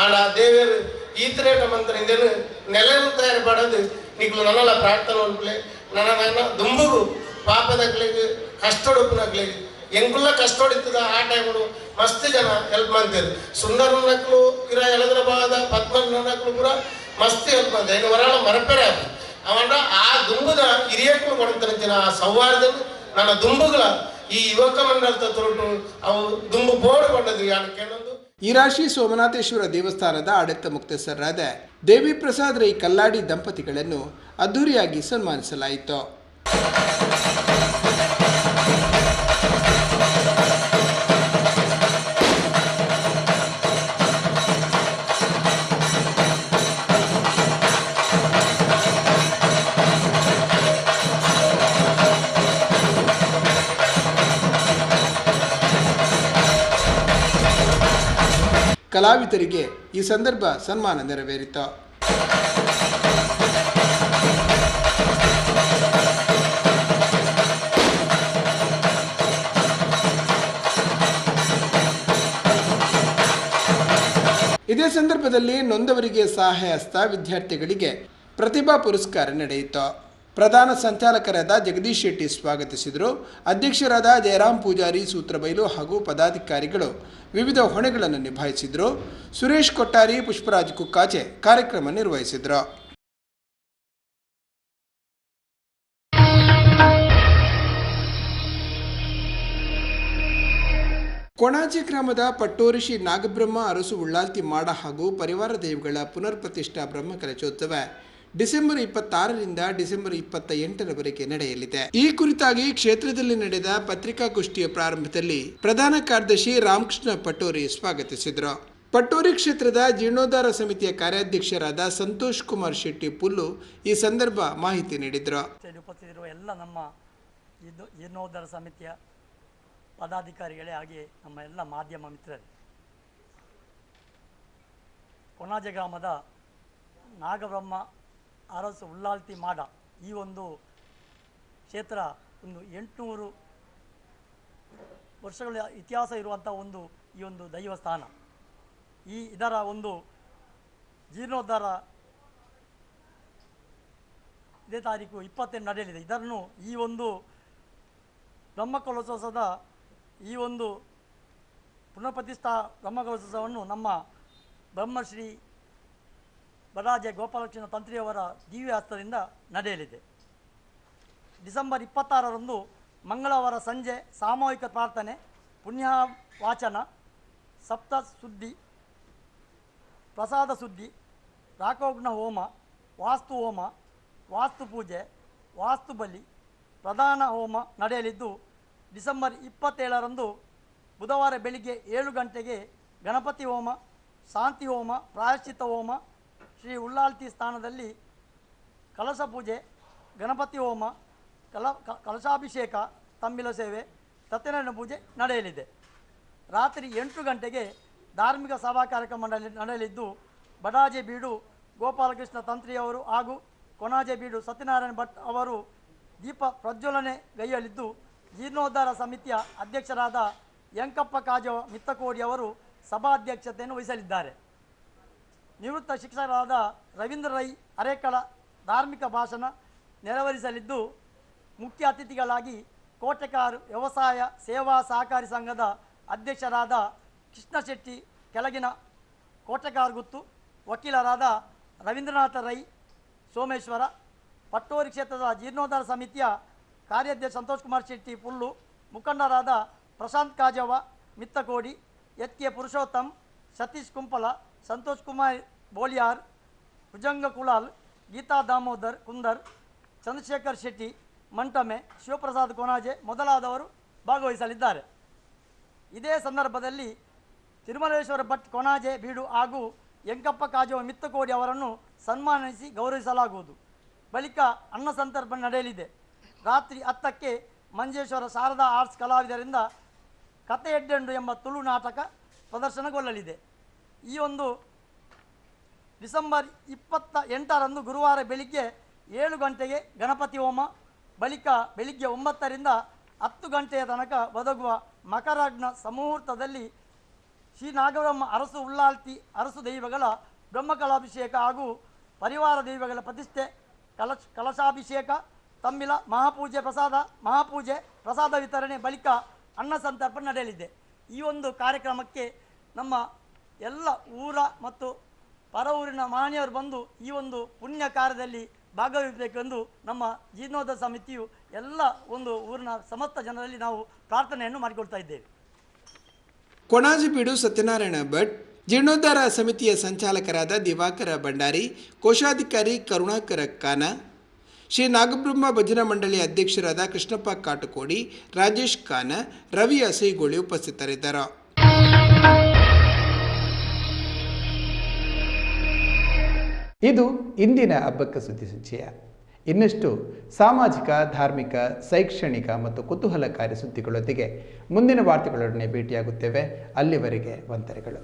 ಆಡ ದೇವರು ಈತರೇಟ ಮಂತ್ರ ಇಂದೇನು ನೆಲೆಯನ್ನು ತಯಾರು ಪಡೋದು ನಿಕ್ಲು ನನ್ನಲ್ಲ ಪ್ರಾರ್ಥನೆ ಉಂಟ್ಲೆ ನನ್ನ ದುಂಬುಗು ಪಾಪದಕ್ಲಿಗೆ ಕಷ್ಟೊಡುಪುನಕ್ಲಿಗೆ ಎಂಗುಲ್ಲ ಕಷ್ಟೊಡಿತದ ಆ ಟೈಮು ಮಸ್ತ್ ಜನ ಹೆಲ್ಪ್ ಮಾಡ್ತಾರೆ. ಸುಂದರ ನಕ್ಲು ಇರ ಎಳದ್ರ ಬಾದ ಪದ್ಮನ ನಕ್ಲು ಪೂರ ಮಸ್ತ್ ಹೆಲ್ಪ್ ಮಾಡ್ತಾರೆ. ಇನ್ನು ಹೊರಾಳ ಮರಪೆರೆ ಆಗ ಅವಂಡ ಆ ದುಂಬುದ ಹಿರಿಯಕ್ಕೂ ಕೊಡ್ತಾರಂತಿನ ಆ ಸೌಹಾರ್ದನು ನನ್ನ ದುಂಬುಗಳ ಈ ಯುವಕ ಮಂಡಲದ ತೊರಟು ಅವು ದುಂಬು ಬೋರ್ಡ್ ಪಡ್ಡದು ಯಾನಕ್ಕೇನೊಂದು. ಈ ರಾಶಿ ಸೋಮನಾಥೇಶ್ವರ ದೇವಸ್ಥಾನದ ಆಡಳಿತ ಮುಕ್ತಸ್ಥರಾದ ದೇವಿ ಪ್ರಸಾದ್ ರೈ ಕಲ್ಲಾಡಿ ದಂಪತಿಗಳನ್ನು ಅದ್ದೂರಿಯಾಗಿ ಸನ್ಮಾನಿಸಲಾಯಿತು. ಕಲಾವಿದರಿಗೆ ಈ ಸಂದರ್ಭ ಸನ್ಮಾನ ನೆರವೇರಿತು. ಇದೇ ಸಂದರ್ಭದಲ್ಲಿ ನೊಂದವರಿಗೆ ಸಹಾಯ ಹಸ್ತ, ವಿದ್ಯಾರ್ಥಿಗಳಿಗೆ ಪ್ರತಿಭಾ ಪುರಸ್ಕಾರ ನಡೆಯಿತು. ಪ್ರಧಾನ ಸಂಚಾಲಕರಾದ ಜಗದೀಶ್ ಶೆಟ್ಟಿ ಸ್ವಾಗತಿಸಿದರು. ಅಧ್ಯಕ್ಷರಾದ ಜಯರಾಮ್ ಪೂಜಾರಿ ಸೂತ್ರಬೈಲು ಹಾಗೂ ಪದಾಧಿಕಾರಿಗಳು ವಿವಿಧ ಹೊಣೆಗಳನ್ನು ನಿಭಾಯಿಸಿದರು. ಸುರೇಶ್ ಕೊಟ್ಟಾರಿ, ಪುಷ್ಪರಾಜ್ ಕುಕ್ಕಾಚೆ ಕಾರ್ಯಕ್ರಮ ನಿರ್ವಹಿಸಿದರು. ಕೊಣಾಜೆ ಗ್ರಾಮದ ಪಟ್ಟೋರಿ ಶ್ರೀ ನಾಗಬ್ರಹ್ಮ ಅರಸು ಉಳ್ಳಾಲ್ತಿ ಮಾಡ ಹಾಗೂ ಪರಿವಾರ ದೇವಿಗಳ ಪುನರ್ ಪ್ರತಿಷ್ಠಾ ಬ್ರಹ್ಮಕಲಶೋತ್ಸವ ಡಿಸೆಂಬರ್ 26ರಿಂದ ಡಿಸೆಂಬರ್ 28ರವರೆಗೆ ನಡೆಯಲಿದೆ. ಈ ಕುರಿತಾಗಿ ಕ್ಷೇತ್ರದಲ್ಲಿ ನಡೆದ ಪತ್ರಿಕಾಗೋಷ್ಠಿಯ ಪ್ರಾರಂಭದಲ್ಲಿ ಪ್ರಧಾನ ಕಾರ್ಯದರ್ಶಿ ರಾಮಕೃಷ್ಣ ಪಟ್ಟೋರಿ ಸ್ವಾಗತಿಸಿದರು. ಪಟ್ಟೋರಿ ಕ್ಷೇತ್ರದ ಜೀರ್ಣೋದ್ಧಾರ ಸಮಿತಿಯ ಕಾರ್ಯಾಧ್ಯಕ್ಷರಾದ ಸಂತೋಷ್ ಕುಮಾರ್ ಶೆಟ್ಟಿ ಪುಲ್ಲು ಈ ಸಂದರ್ಭ ಮಾಹಿತಿ ನೀಡಿದರು. ಎಲ್ಲ ನಮ್ಮ ಜೀರ್ಣೋದ್ಧಾರ ಸಮಿತಿಯ ಪದಾಧಿಕಾರಿಗಳೇ ಹಾಗೆ ನಮ್ಮ ಎಲ್ಲ ಮಾಧ್ಯಮ ಮಿತ್ರರೇ, ಕೊಣಾಜೆ ಗ್ರಾಮದ ನಾಗಬ್ರಹ್ಮ ಅರಸು ಉಳ್ಳಾಲ್ತಿ ಮಾಡ ಈ ಒಂದು ಕ್ಷೇತ್ರ ಒಂದು 800 ವರ್ಷಗಳ ಇತಿಹಾಸ ಇರುವಂಥ ಈ ಒಂದು ದೈವಸ್ಥಾನ. ಇದರ ಒಂದು ಜೀರ್ಣೋದ್ಧಾರ ಇದೇ ತಾರೀಕು 28 ನಡೆಯಲಿದೆ. ಇದನ್ನು ಈ ಒಂದು ಬ್ರಹ್ಮಕಲಶೋತ್ಸವದ ಈ ಒಂದು ಪುನಃಪ್ರತಿಷ್ಠಾ ಬ್ರಹ್ಮಕಲಶೋತ್ಸವವನ್ನು ನಮ್ಮ ಬ್ರಹ್ಮಶ್ರೀ ಬಡಾಜೆ ಗೋಪಾಲಕೃಷ್ಣ ತಂತ್ರಿಯವರ ದಿವ್ಯ ಹಸ್ತದಿಂದ ನಡೆಯಲಿದೆ. ಡಿಸೆಂಬರ್ 26ರಂದು ಮಂಗಳವಾರ ಸಂಜೆ ಸಾಮೂಹಿಕ ಪ್ರಾರ್ಥನೆ, ಪುಣ್ಯ ವಾಚನ, ಸಪ್ತ ಸುದ್ದಿ, ಪ್ರಸಾದ ಸುದ್ದಿ, ರಾಕೋಗ್ನ ಹೋಮ, ವಾಸ್ತು ಹೋಮ, ವಾಸ್ತು ಪೂಜೆ, ವಾಸ್ತು ಬಲಿ, ಪ್ರಧಾನ ಹೋಮ ನಡೆಯಲಿದ್ದು, ಡಿಸೆಂಬರ್ 27ರಂದು ಬುಧವಾರ ಬೆಳಿಗ್ಗೆ 7 ಗಂಟೆಗೆ ಗಣಪತಿ ಹೋಮ, ಶಾಂತಿ ಹೋಮ, ಪ್ರಾಯಶ್ಚಿತ್ತ ಹೋಮ, ಶ್ರೀ ಉಳ್ಳಾಲ್ತಿ ಸ್ಥಾನದಲ್ಲಿ ಕಲಶ ಪೂಜೆ, ಗಣಪತಿ ಹೋಮ, ಕಲಶಾಭಿಷೇಕ, ತಂಬಿಲ ಸೇವೆ, ಸತ್ಯನಾರಾಯಣ ಪೂಜೆ ನಡೆಯಲಿದೆ. ರಾತ್ರಿ 8 ಗಂಟೆಗೆ ಧಾರ್ಮಿಕ ಸಭಾ ಕಾರ್ಯಕ್ರಮ ನಡೆಯಲಿದ್ದು, ಬಡಾಜೆ ಬೀಡು ಗೋಪಾಲಕೃಷ್ಣ ತಂತ್ರಿಯವರು ಹಾಗೂ ಕೊಣಾಜೆ ಬೀಡು ಸತ್ಯನಾರಾಯಣ ಭಟ್ ಅವರು ದೀಪ ಪ್ರಜ್ವಲನೆ ಗೈಯಲಿದ್ದು, ಜೀರ್ಣೋದ್ಧಾರ ಸಮಿತಿಯ ಅಧ್ಯಕ್ಷರಾದ ಯಂಕಪ್ಪ ಕಾಜವ ಮಿತ್ತಕೋಡಿ ಅವರು ಸಭಾಧ್ಯಕ್ಷತೆಯನ್ನು ವಹಿಸಲಿದ್ದಾರೆ. ನಿವೃತ್ತ ಶಿಕ್ಷಕರಾದ ರವೀಂದ್ರ ರೈ ಅರೇಕಳ ಧಾರ್ಮಿಕ ಭಾಷಣ ನೆರವೇರಿಸಲಿದ್ದು, ಮುಖ್ಯ ಅತಿಥಿಗಳಾಗಿ ಕೋಟೆಕಾರ್ ವ್ಯವಸಾಯ ಸೇವಾ ಸಹಕಾರಿ ಸಂಘದ ಅಧ್ಯಕ್ಷರಾದ ಕೃಷ್ಣ ಶೆಟ್ಟಿ ಕೆಳಗಿನ ಕೋಟೆಕಾರ್ ಗುತ್ತು, ವಕೀಲರಾದ ರವೀಂದ್ರನಾಥ ರೈ ಸೋಮೇಶ್ವರ, ಪಟ್ಟೋರಿ ಕ್ಷೇತ್ರದ ಜೀರ್ಣೋದ್ಧಾರ ಸಮಿತಿಯ ಕಾರ್ಯಾಧ್ಯಕ್ಷ ಸಂತೋಷ್ ಕುಮಾರ್ ಶೆಟ್ಟಿ ಪುಲ್ಲು, ಮುಖಂಡರಾದ ಪ್ರಶಾಂತ್ ಕಾಜವ ಮಿತ್ತಕೋಡಿ, ಎಚ್ ಕೆ ಪುರುಷೋತ್ತಮ್, ಸತೀಶ್ ಕುಂಪಲ, ಸಂತೋಷ್ ಕುಮಾರ್ ಬೋಲಿಯಾರ್, ಭುಜಂಗ ಕುಲಾಲ್, ಗೀತಾ ದಾಮೋದರ್ ಕುಂದರ್, ಚಂದ್ರಶೇಖರ್ ಶೆಟ್ಟಿ ಮಂಟಮೆ, ಶಿವಪ್ರಸಾದ್ ಕೊನಾಜೆ ಮೊದಲಾದವರು ಭಾಗವಹಿಸಲಿದ್ದಾರೆ. ಇದೇ ಸಂದರ್ಭದಲ್ಲಿ ತಿರುಮಲೇಶ್ವರ ಭಟ್ ಕೊನಾಜೆ ಬೀಡು ಹಾಗೂ ಯಂಕಪ್ಪ ಕಾಜವ ಮಿತ್ತಕೋಡಿ ಅವರನ್ನು ಸನ್ಮಾನಿಸಿ ಗೌರವಿಸಲಾಗುವುದು. ಬಳಿಕ ಅನ್ನ ಸಂತರ್ಪಣೆ ನಡೆಯಲಿದೆ. ರಾತ್ರಿ 10ಕ್ಕೆ ಮಂಜೇಶ್ವರ ಶಾರದಾ ಆರ್ಟ್ಸ್ ಕಲಾವಿದರಿಂದ ಕತೆ ಎಡ್ಡೆಂಡು ಎಂಬ ತುಳು ನಾಟಕ ಪ್ರದರ್ಶನಗೊಳ್ಳಲಿದೆ. ಈ ಒಂದು ಡಿಸೆಂಬರ್ 28ರಂದು ಗುರುವಾರ ಬೆಳಿಗ್ಗೆ 7 ಗಂಟೆಗೆ ಗಣಪತಿ ಹೋಮ, ಬಳಿಕ ಬೆಳಿಗ್ಗೆ 9ರಿಂದ 10 ಗಂಟೆಯ ತನಕ ಒದಗುವ ಮಕರಾಗ್ನ ಸಮುಹೂರ್ತದಲ್ಲಿ ಶ್ರೀ ನಾಗಬ್ರಹ್ಮ ಅರಸು ಉಳ್ಳಾಲ್ತಿ ಅರಸು ದೈವಗಳ ಬ್ರಹ್ಮಕಲಾಭಿಷೇಕ ಹಾಗೂ ಪರಿವಾರ ದೈವಗಳ ಪ್ರತಿಷ್ಠೆ, ಕಲಶಾಭಿಷೇಕ, ತಮ್ಮಿಲ ಮಹಾಪೂಜೆ ಪ್ರಸಾದ ವಿತರಣೆ, ಬಳಿಕ ಅನ್ನ ಸಂತರ್ಪಣೆ ನಡೆಯಲಿದೆ. ಈ ಒಂದು ಕಾರ್ಯಕ್ರಮಕ್ಕೆ ನಮ್ಮ ಎಲ್ಲ ಊರ ಮತ್ತು ಪರ ಊರಿನ ಮಹನೀಯರು ಬಂದು ಈ ಒಂದು ಪುಣ್ಯ ಕಾರ್ಯದಲ್ಲಿ ಭಾಗವಹಿಸಬೇಕೆಂದು ನಮ್ಮ ಜೀರ್ಣೋದ್ಧಾರ ಸಮಿತಿಯು ಎಲ್ಲ ಒಂದು ಊರಿನ ಸಮಸ್ತ ಜನರಲ್ಲಿ ನಾವು ಪ್ರಾರ್ಥನೆಯನ್ನು ಮಾಡಿಕೊಳ್ತಾ ಇದ್ದೇವೆ. ಕೊಣಾಜಿಬೀಡು ಸತ್ಯನಾರಾಯಣ ಭಟ್, ಜೀರ್ಣೋದ್ಧಾರ ಸಮಿತಿಯ ಸಂಚಾಲಕರಾದ ದಿವಾಕರ ಭಂಡಾರಿ, ಕೋಶಾಧಿಕಾರಿ ಕರುಣಾಕರ ಖಾನ, ಶ್ರೀ ನಾಗಬ್ರಹ್ಮ ಭಜನಾ ಮಂಡಳಿ ಅಧ್ಯಕ್ಷರಾದ ಕೃಷ್ಣಪ್ಪ ಕಾಟಕೋಡಿ, ರಾಜೇಶ್ ಖಾನ, ರವಿ ಅಸೈಗೋಳಿ ಉಪಸ್ಥಿತರಿದ್ದರು. ಇದು ಇಂದಿನ ಹಬ್ಬಕ್ಕ ಸುದ್ದಿ ಸಂಚಯ. ಇನ್ನಷ್ಟು ಸಾಮಾಜಿಕ, ಧಾರ್ಮಿಕ, ಶೈಕ್ಷಣಿಕ ಮತ್ತು ಕುತೂಹಲಕಾರಿ ಸುದ್ದಿಗಳೊಂದಿಗೆ ಮುಂದಿನ ವಾರ್ತೆಗಳೊಡನೆ ಭೇಟಿಯಾಗುತ್ತೇವೆ. ಅಲ್ಲಿವರೆಗೆ ವಂದನೆಗಳು.